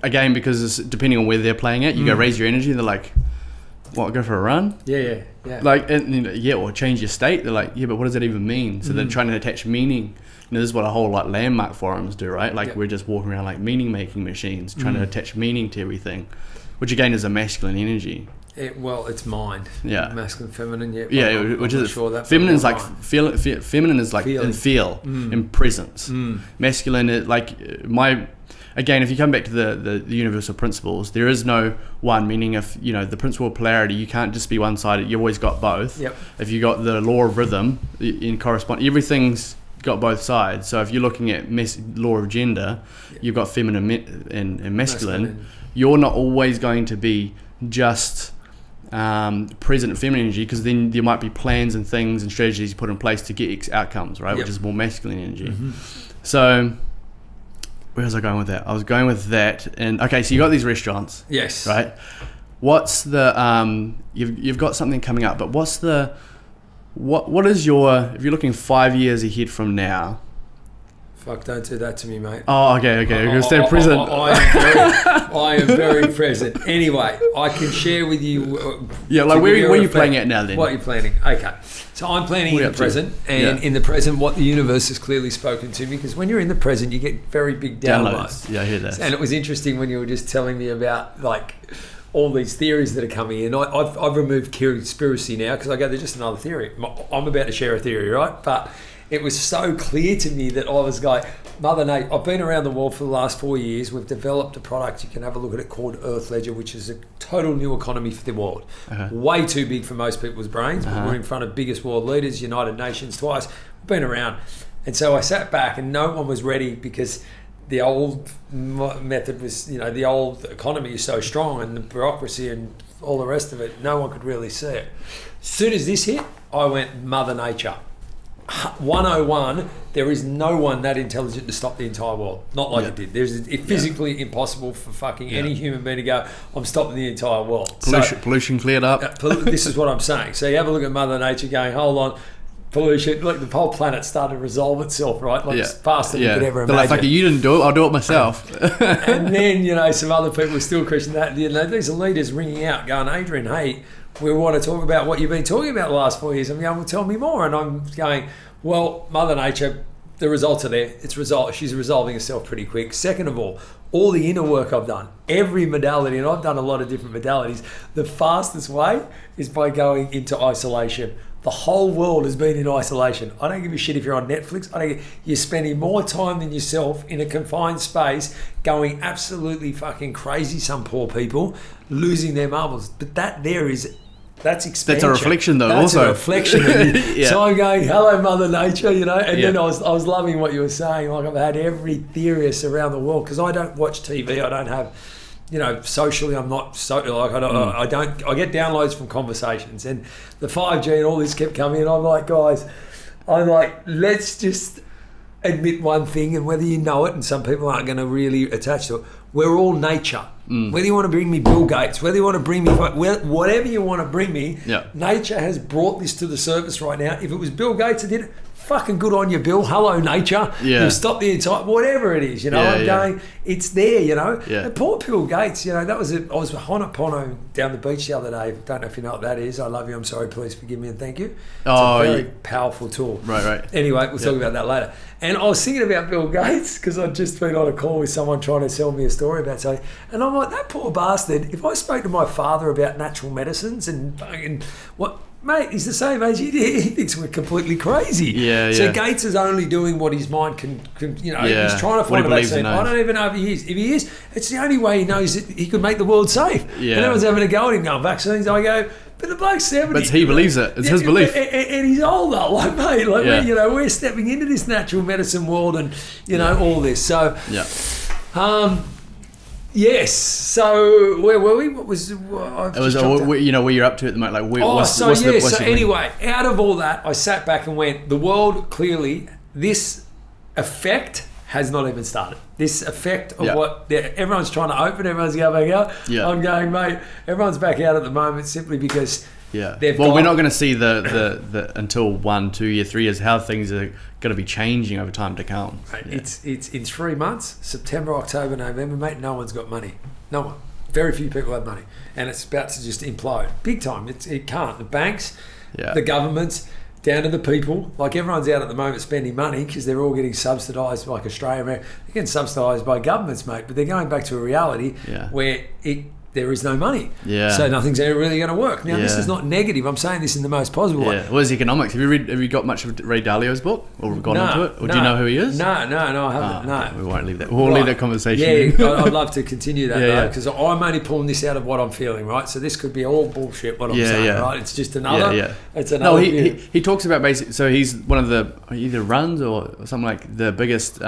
again, because it's depending on where they're playing it, you go raise your energy, and they're like, what, go for a run? Yeah. Like, or change your state. They're like, yeah, but what does that even mean? So they're trying to attach meaning. This is what a whole like landmark forums do, right? Like we're just walking around like meaning making machines, trying to attach meaning to everything, which again is a masculine energy. It's mind. Yeah. Masculine, feminine. Which is sure that feminine is like feminine is like in feel, in presence. Masculine is like again, if you come back to the universal principles, there is no one, meaning if, the principle of polarity, you can't just be one-sided. You've always got both. Yep. If you got the law of rhythm in correspond, everything's got both sides. So if you're looking at law of gender, you've got feminine and masculine. You're not always going to be just present feminine energy, because then there might be plans and things and strategies you put in place to get outcomes, right? Which is more masculine energy. So where was I going with that? I was going with that, and okay, so you got these restaurants. Yes. Right. What's the you've got something coming up, but what's the what is your, if you're looking 5 years ahead from now? Fuck, don't do that to me, mate. Oh, okay. You're going to stay present. I am very present. Anyway, I can share with you. Like where are you playing at now then? What are you planning? Okay. So I'm planning in the present. And in the present, what the universe has clearly spoken to me, because when you're in the present, you get very big downloads. Yeah, I hear that. And it was interesting when you were just telling me about like all these theories that are coming in. I've removed conspiracy now because I go, there's just another theory. I'm about to share a theory, right? But it was so clear to me that I was going, Mother Nature, I've been around the world for the last 4 years. We've developed a product, you can have a look at it, called Earth Ledger, which is a total new economy for the world. Way too big for most people's brains, but we're in front of biggest world leaders, United Nations twice. We've been around. And so I sat back and no one was ready, because the old method was, the old economy is so strong, and the bureaucracy and all the rest of it, no one could really see it. As soon as this hit, I went Mother Nature. 101, there is no one that intelligent to stop the entire world. Not like it did. It's physically impossible for fucking any human being to go, I'm stopping the entire world. Pollution cleared up. This is what I'm saying. So you have a look at Mother Nature going, hold on, pollution, like the whole planet started to resolve itself, right? Like faster than you could ever imagine. Like, you didn't do it, I'll do it myself. And then, some other people still question that. These are leaders ringing out going, Adrian, hey, we want to talk about what you've been talking about the last 4 years. I'm going, well, tell me more. And I'm going, well, Mother Nature, the results are there. She's resolving herself pretty quick. Second of all the inner work I've done, every modality, and I've done a lot of different modalities, the fastest way is by going into isolation. The whole world has been in isolation. I don't give a shit if you're on Netflix. You're spending more time than yourself in a confined space, going absolutely fucking crazy, some poor people, losing their marbles. But that's expansion. That's a reflection, though. That's also a reflection. So I'm going, hello, Mother Nature, and then I was loving what you were saying. Like, I've had every theorist around the world, because I don't watch TV. I don't have, socially, I'm not so like I get downloads from conversations, and the 5G and all this kept coming, and I'm like, guys, let's just admit one thing, and whether you know it, and some people aren't going to really attach to it. We're all nature. Whether you want to bring me Bill Gates, whether you want to bring me whatever you want to bring me, nature has brought this to the surface right now. If it was Bill Gates that did it, fucking good on you, Bill. Hello, nature. You've stopped the entire, whatever it is, I'm going, it's there, And poor Bill Gates, I was Honopono down the beach the other day. Don't know if you know what that is. I love you, I'm sorry, please forgive me and thank you. It's a very powerful tool. Right. Anyway, we'll talk about that later. And I was thinking about Bill Gates because I'd just been on a call with someone trying to sell me a story about something. And I'm like, that poor bastard, if I spoke to my father about natural medicines and what... Mate, he's the same age. He thinks we're completely crazy. So Gates is only doing what his mind can he's trying to find a vaccine. I don't even know if he is. If he is, it's the only way he knows that he could make the world safe. And everyone's having a go at him going, vaccines. I go, but the bloke's 70. But he believes it. It's his belief. And he's older. Like, mate, we're stepping into this natural medicine world and, all this. So, yes. So where were we? What was? It was where you're up to at the moment. Like, anyway, out of all that, I sat back and went. The world clearly, this effect has not even started. This effect of what everyone's trying to open, everyone's going back out. I'm going, mate. Everyone's back out at the moment simply because. We're not going to see the until 1, 2 years, 3 years how things are going to be changing over time to come. Right. It's in 3 months, September, October, November, mate. No one's got money. No one. Very few people have money, and it's about to just implode big time. It can't. The banks, the governments, down to the people. Like everyone's out at the moment spending money because they're all getting subsidised, like Australia, America. They're getting subsidised by governments, mate. But they're going back to a reality where there is no money. So nothing's ever really going to work. Now, this is not negative. I'm saying this in the most positive way. What is economics? Have you got much of Ray Dalio's book or gone into it? Or do you know who he is? No, I haven't. No. Okay, we won't leave that. We'll leave that conversation. I'd love to continue that though, because I'm only pulling this out of what I'm feeling, right? So this could be all bullshit what I'm saying, right? It's just another. It's another. No, he talks about basically. So he's one of the either runs or something like the biggest.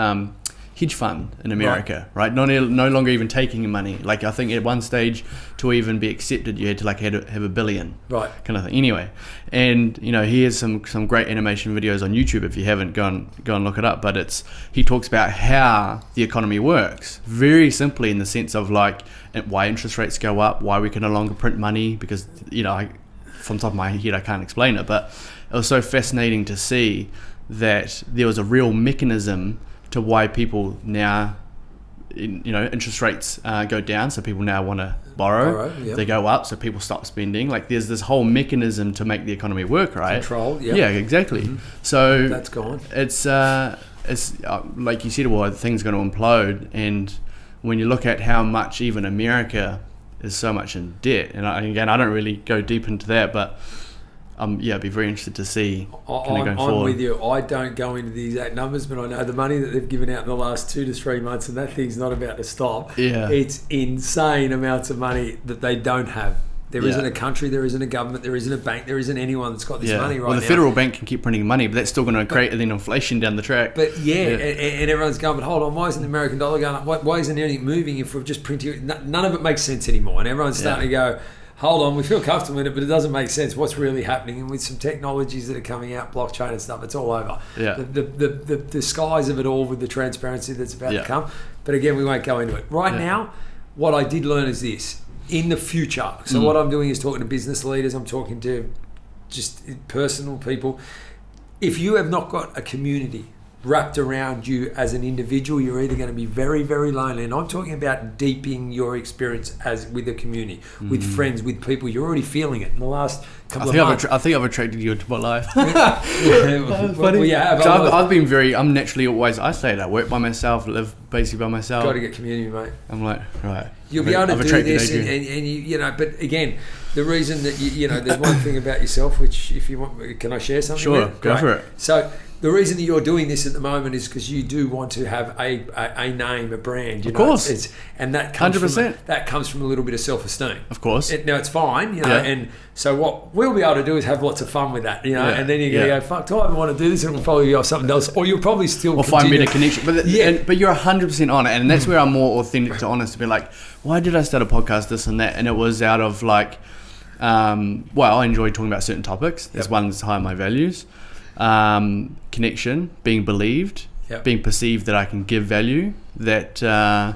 Hedge fund in America, right? No longer even taking money. Like I think at one stage to even be accepted, you had to have $1 billion, right? Kind of thing. Anyway, and he has some great animation videos on YouTube. If you haven't, go and look it up. But he talks about how the economy works very simply in the sense of like why interest rates go up, why we can no longer print money because from the top of my head I can't explain it, but it was so fascinating to see that there was a real mechanism to why people now, interest rates go down, so people now want to borrow. They go up, so people stop spending. Like there's this whole mechanism to make the economy work, right? Control, yeah, exactly. Mm-hmm. So that's gone. It's like you said, well, the thing's going to implode, and when you look at how much even America is so much in debt, and again, I don't really go deep into that, but. I'd be very interested to see going forward. I'm with you. I don't go into the exact numbers, but I know the money that they've given out in the last 2 to 3 months, and that thing's not about to stop. It's insane amounts of money that they don't have. There isn't a country, there isn't a government, there isn't a bank, there isn't anyone that's got this money right now. Well, the federal bank can keep printing money, but that's still going to create inflation down the track. But and everyone's going, but hold on, why isn't the American dollar going up? Why isn't anything moving if we're just printing? None of it makes sense anymore, and everyone's starting to go, hold on, we feel comfortable in it, but it doesn't make sense. What's really happening? And with some technologies that are coming out, blockchain and stuff, it's all over. The skies of it all with the transparency that's about to come. But again, we won't go into it. Right now, what I did learn is this. In the future, so what I'm doing is talking to business leaders, I'm talking to just personal people. If you have not got a community wrapped around you as an individual, you're either going to be very, very lonely. And I'm talking about deepening your experience as with a community, with friends, with people. You're already feeling it in the last couple of months. I think I've attracted you into my life. I've been I'm naturally always isolated. I work by myself, live basically by myself. Got to get community, mate. I'm like, right. You'll be able to do this and but again, the reason that there's one thing about yourself, which if you want, can I share something? Sure, go for it. So the reason that you're doing this at the moment is because you do want to have a name, a brand. Of course. And that comes 100%. That comes from a little bit of self-esteem. Of course. Now it's fine, and so what we'll be able to do is have lots of fun with that, and then you're going to go, fuck, do I want to do this? And we'll probably go something else, or you'll probably still find better connection. But you're 100% on it, and that's where I'm more authentic to honest to be like, why did I start a podcast, this and that? And it was out of like, I enjoy talking about certain topics. There's one that's high on my values. Connection, being believed, being perceived that I can give value, that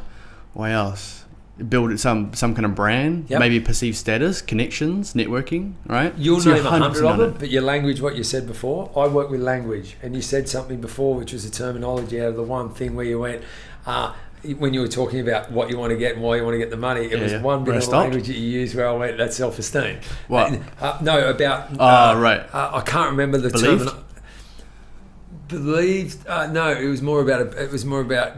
What else? Build some kind of brand, maybe perceived status, connections, networking, right? You'll name 100 of them, but your language, what you said before, I work with language, and you said something before, which was a terminology out of the one thing where you went, when you were talking about what you want to get and why you want to get the money, it was one bit of the language that you used where I went, that's self-esteem. What? No, about... right. I can't remember the term. Believed? No, it was more about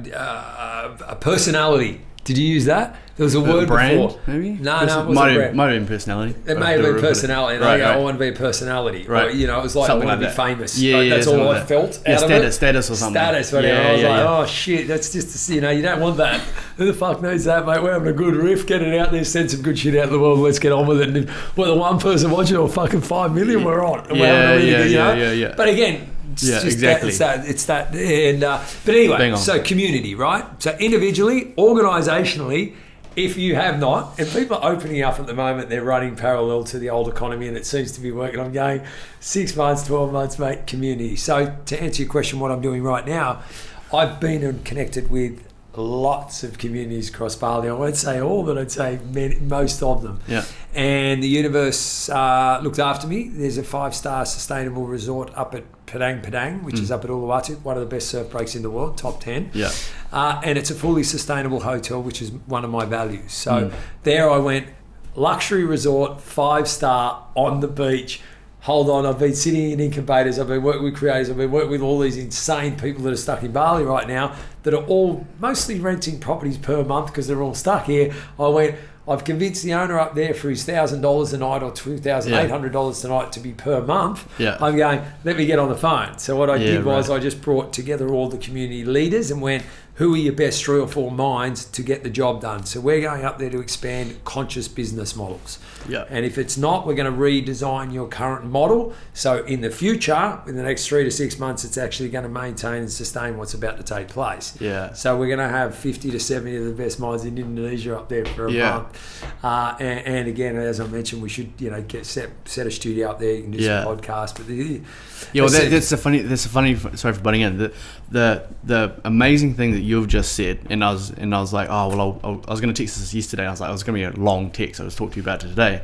a personality. Did you use that? There was a word brand, before. Maybe? No, it wasn't brand. Might have been personality. It may have been personality. And I want to be a personality. Right. Or, it was like something I want to like be famous. Yeah, that's all I felt out of it. Status or something. Status, whatever. I was like, oh shit, that's just, you don't want that. Who the fuck knows that, mate? We're having a good riff, get it out there, send some good shit out in the world, let's get on with it. And whether one person watching or fucking 5 million, we're on. And we're having a really good, yeah. But again, exactly. It's that. And, but anyway, so community, right? So individually, organisationally, if you have not, and people are opening up at the moment, they're running parallel to the old economy and it seems to be working. I'm going 6 months, 12 months, mate, community. So to answer your question, what I'm doing right now, I've been and connected with lots of communities across Bali. I won't say all, but I'd say most of them. Yeah. And the universe looks after me. There's a 5-star sustainable resort up at Padang, which is up at Uluwatu, one of the best surf breaks in the world, top 10. Yeah. And it's a fully sustainable hotel, which is one of my values. So there I went, luxury resort, 5-star on the beach. Hold on, I've been sitting in incubators, I've been working with creators, I've been working with all these insane people that are stuck in Bali right now that are all mostly renting properties per month because they're all stuck here. I went, I've convinced the owner up there for his $1,000 a night or $2,800 a night to be per month. Yeah. I'm going, let me get on the phone. So what I did was I just brought together all the community leaders and went, who are your best 3 or 4 minds to get the job done? So we're going up there to expand conscious business models. Yeah. And if it's not, we're going to redesign your current model. So in the future, in the next 3 to 6 months, it's actually going to maintain and sustain what's about to take place. Yeah. So we're going to have 50 to 70 of the best minds in Indonesia up there for a month. And again, as I mentioned, we should set a studio up there and do some podcasts. But that's the funny. Sorry for butting in. The amazing thing that you've just said, and I was like, oh well, I was going to text this yesterday. I was like, it was going to be a long text. I was talking to you about it today,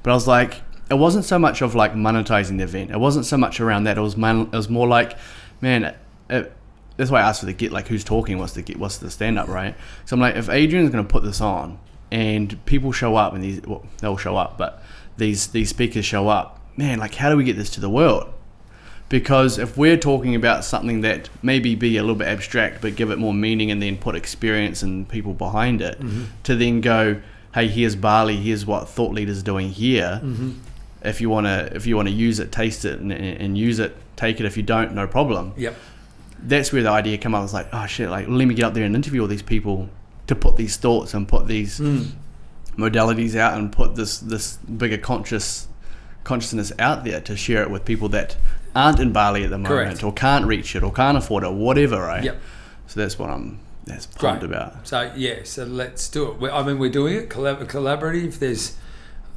but I was like, it wasn't so much of like monetizing the event. It wasn't so much around that. It was more like, man. That's why I asked for the get, like who's talking, what's the stand up, right? So I'm like, if Adrian's going to put this on and people show up and they'll show up, but these speakers show up, man, like how do we get this to the world? Because if we're talking about something that maybe be a little bit abstract, but give it more meaning and then put experience and people behind it, to then go, hey, here's Bali, here's what thought leaders are doing here. If you want to use it, taste it and use it, take it. If you don't, no problem. Yep. That's where the idea came up. I was like, oh shit, like let me get up there and interview all these people to put these thoughts and put these modalities out and put this bigger consciousness out there to share it with people that aren't in Bali at the moment. Correct. Or can't reach it or can't afford it or whatever, right? Yep. So that's what that's pumped about. So so let's do it. We're doing it collaborative.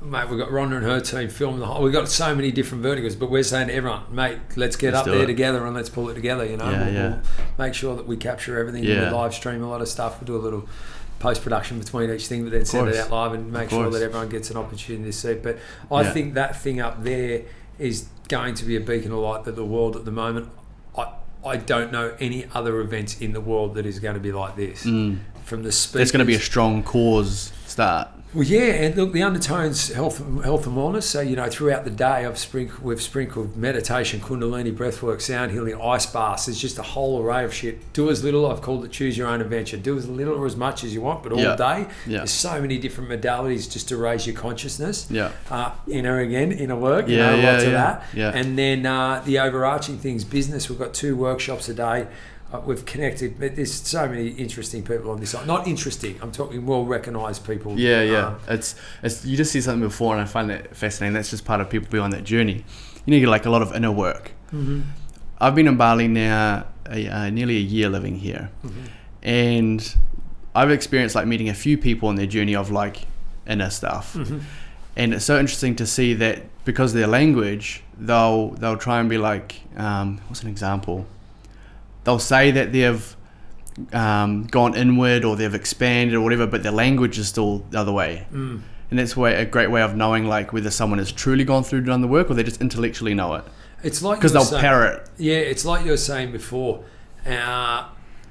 Mate, we've got Rhonda and her team filming the whole. We've got so many different verticals, but we're saying to everyone, mate, let's get up there together and let's pull it together. We'll make sure that we capture everything. We live stream a lot of stuff. We do a little post-production between each thing, but then send it out live and make sure that everyone gets an opportunity to see it. But I think that thing up there is going to be a beacon of light for the world at the moment. I don't know any other events in the world that is going to be like this. From the speakers, there's going to be a strong cause start. Well, and look, the undertones health and wellness. So throughout the day, we've sprinkled meditation, Kundalini, breathwork, sound healing, ice baths. There's just a whole array of shit. Do as little. I've called it choose your own adventure. Do as little or as much as you want, but all day. There's so many different modalities just to raise your consciousness. Inner work. Lots of that. And then the overarching things, business. We've got 2 workshops a day. We've connected, but there's so many interesting people on this side. Not interesting, I'm talking well-recognised people. It's you just see something before and I find that fascinating. That's just part of people being on that journey. You need like a lot of inner work. I've been in Bali now nearly a year living here, and I've experienced like meeting a few people on their journey of like inner stuff, and it's so interesting to see that because of their language, they'll try and be like, what's an example? They'll say that they've gone inward or they've expanded or whatever, but their language is still the other way. And that's a great way of knowing like whether someone has truly gone through done the work or they just intellectually know it. It's like because they'll parrot. Yeah, it's like you were saying before.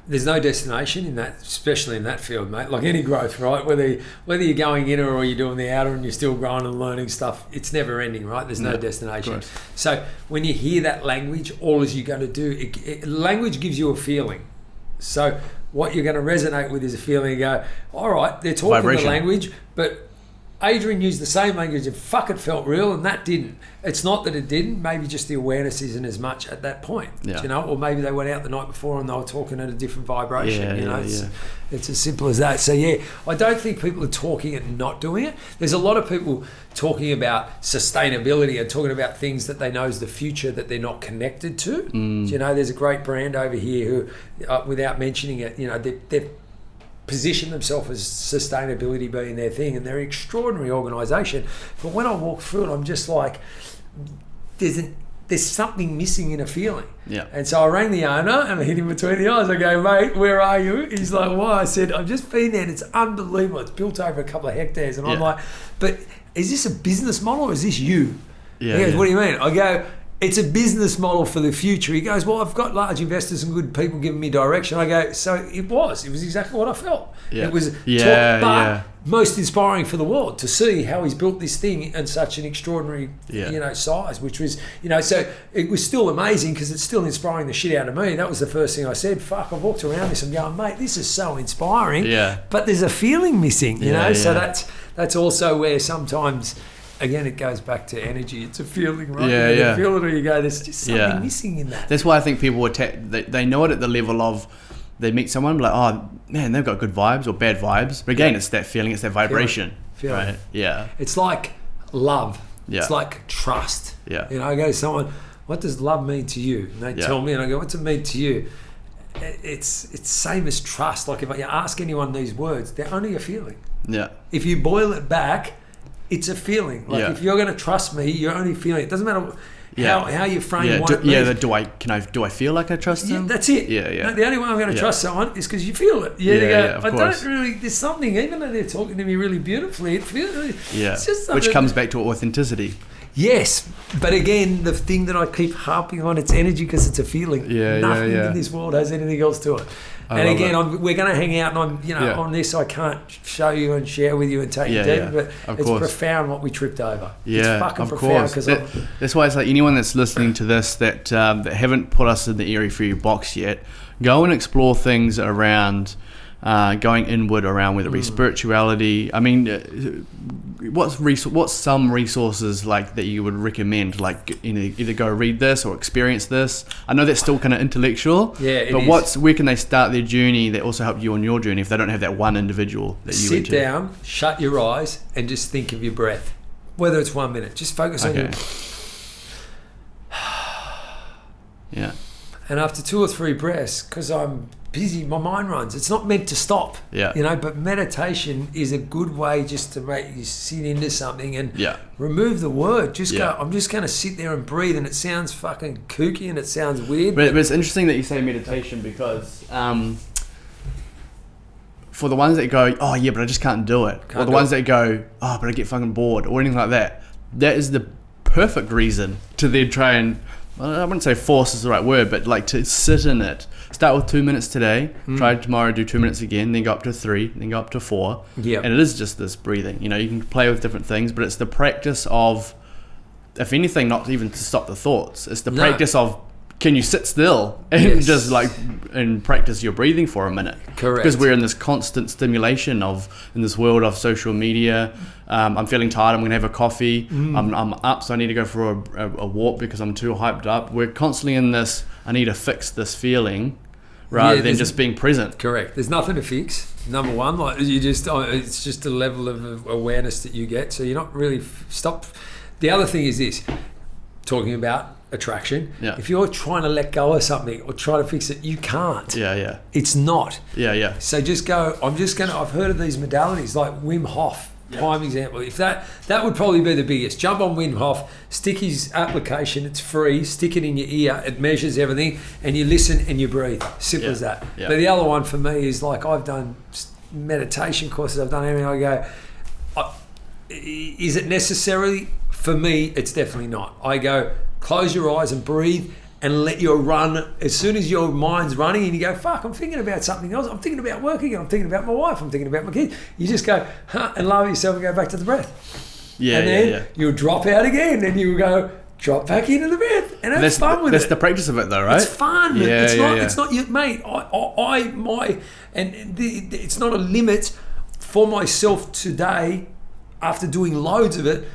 There's no destination in that, especially in that field, mate. Like any growth, right? Whether you're going inner or you're doing the outer and you're still growing and learning stuff, it's never ending, right? There's no destination. So when you hear that language, all you got to do, language gives you a feeling. So what you're going to resonate with is a feeling. You go, all right, they're talking the language, but Adrian used the same language and it felt real, and that didn't. It's not that it didn't. Maybe just the awareness isn't as much at that point, you know. Or maybe they went out the night before and they were talking at a different vibration. It's as simple as that. So I don't think people are talking and not doing it. There's a lot of people talking about sustainability and talking about things that they know is the future that they're not connected to. You know, there's a great brand over here who, without mentioning it, you know, they've position themselves as sustainability being their thing, and they're an extraordinary organisation. But when I walk through it, I'm just like, there's something missing in a feeling. Yeah. And so I rang the owner and I hit him between the eyes. I go, mate, where are you? He's like, why? I said, I've just been there and it's unbelievable. It's built over a couple of hectares. And I'm like, but is this a business model or is this you? He goes, what do you mean? I go, it's a business model for the future. He goes, well, I've got large investors and good people giving me direction. I go, so it was exactly what I felt. It was most inspiring for the world to see how he's built this thing in such an extraordinary, size, which was, so it was still amazing because it's still inspiring the shit out of me. That was the first thing I said. Fuck, I've walked around this and going, mate, this is so inspiring. But there's a feeling missing, you know? So that's also where sometimes, again, it goes back to energy. It's a feeling, right? You feel it or you go, there's just something missing in that. That's why I think people they know it at the level of they meet someone like, oh man, they've got good vibes or bad vibes. But again, it's that feeling, it's that vibration. Feeling. Right? Yeah. It's like love. It's like trust. Yeah. You know, I go to someone, what does love mean to you? And they tell me, and I go, what's it mean to you? It's same as trust. Like if you ask anyone these words, they're only a feeling. Yeah. If you boil it back, it's a feeling. Like if you're going to trust me, you're only feeling. It doesn't matter how you frame what it means. Do I feel like I trust them? That's it. No, the only way I'm going to trust someone is because you feel it. Of course. Don't really. There's something, even though they're talking to me really beautifully, it feels. It's just which comes back to authenticity. Yes, but again, the thing that I keep harping on, it's energy because it's a feeling. Nothing in this world has anything else to it. And again, we're going to hang out, and on this, I can't show you and share with you and take you deep, but it's profound what we tripped over. It's fucking profound. That's why it's like anyone that's listening to this that haven't put us in the airy free box yet, go and explore things around going inward around whether it be spirituality. I mean, what's some resources like that you would recommend? Like either go read this or experience this. I know that's still kind of intellectual. But where can they start their journey that also help you on your journey if they don't have that one individual that you sit down, shut your eyes, and just think of your breath. Whether it's 1 minute, just focus on your. And after 2 or 3 breaths, because I'm busy, my mind runs. It's not meant to stop. But meditation is a good way just to make you sit into something and remove the word. Just go, I'm just going to sit there and breathe, and it sounds fucking kooky and it sounds weird. But it's interesting that you say meditation because for the ones that go, oh yeah, but I just can't do it. Or the ones that go, oh, but I get fucking bored or anything like that. That is the perfect reason to then try and, I wouldn't say force is the right word, but like to sit in it. Start with 2 minutes today, try tomorrow, do 2 minutes again, then go up to 3, then go up to 4. And it is just this breathing. You can play with different things, but it's the practice of, if anything, not even to stop the thoughts. It's the practice of, can you sit still and just and practice your breathing for a minute? Correct. Because we're in this constant stimulation in this world of social media. I'm feeling tired, I'm going to have a coffee. I'm up, so I need to go for a walk because I'm too hyped up. We're constantly in this, I need to fix this feeling rather than just being present. Correct. There's nothing to fix. Number one, it's just a level of awareness that you get. So you're not really stop. The other thing is this, talking about attraction. If you're trying to let go of something or try to fix it, you can't. It's not. So just go, I've heard of these modalities like Wim Hof. Prime example. If that would probably be the biggest. Jump on Wim Hof, stick his application, it's free, stick it in your ear, it measures everything, and you listen and you breathe. Simple as that. Yeah. But the other one for me is like I've done meditation courses, I've done everything. I go, is it necessarily? For me, it's definitely not. I go, close your eyes and breathe and let your run. As soon as your mind's running and you go, fuck, I'm thinking about something else. I'm thinking about work again. I'm thinking about my wife. I'm thinking about my kids. You just go, and lower yourself and go back to the breath. Yeah, and then you'll drop out again and you'll go, drop back into the breath. And have fun with it. That's the practice of it though, right? It's fun. It's not you, mate. It's not a limit for myself today after doing loads of it.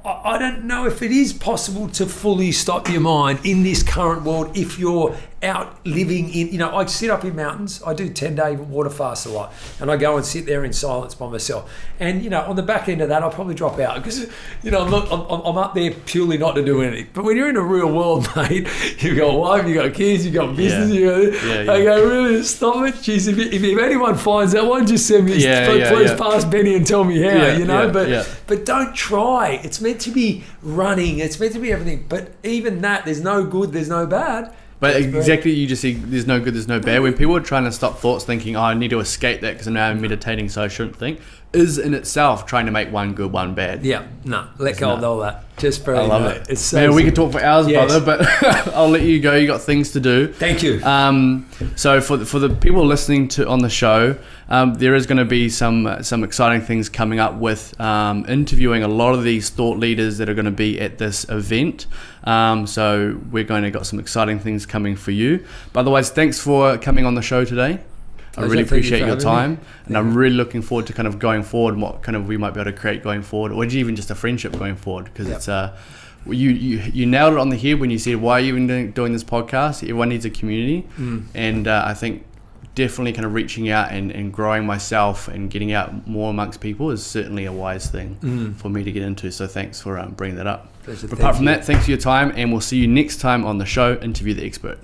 I don't know if it is possible to fully stop your mind in this current world if you're out living in, I sit up in mountains, I do 10-day water fast a lot, and I go and sit there in silence by myself. And, on the back end of that, I'll probably drop out because, I'm up there purely not to do anything. But when you're in a real world, mate, you've got a wife, you've got kids, you've got business, I go, really, stop it. Jeez, if anyone finds that one, just send me, please pass Benny and tell me how, But don't try. It's meant to be running. It's meant to be everything. But even that, there's no good, there's no bad. But exactly, you just see there's no good, there's no bad. When people are trying to stop thoughts thinking, I need to escape that because now I'm meditating, so I shouldn't think, is in itself trying to make one good, one bad. Yeah, let go of all that. Just for I love it. It's so man, we could talk for hours, brother, but I'll let you go. You got things to do. Thank you. So for the people listening on the show, there is going to be some exciting things coming up with interviewing a lot of these thought leaders that are going to be at this event. So we're going to got some exciting things coming for you. But otherwise, thanks for coming on the show today. I really appreciate your time, and I'm really looking forward to kind of going forward and what kind of we might be able to create going forward, or even just a friendship going forward, because it's you nailed it on the head when you said why are you even doing this podcast. Everyone needs a community, and I think definitely kind of reaching out and growing myself and getting out more amongst people is certainly a wise thing for me to get into. So thanks for bringing that up. But apart from that, thanks for your time, and we'll see you next time on the show, Interview the Expert.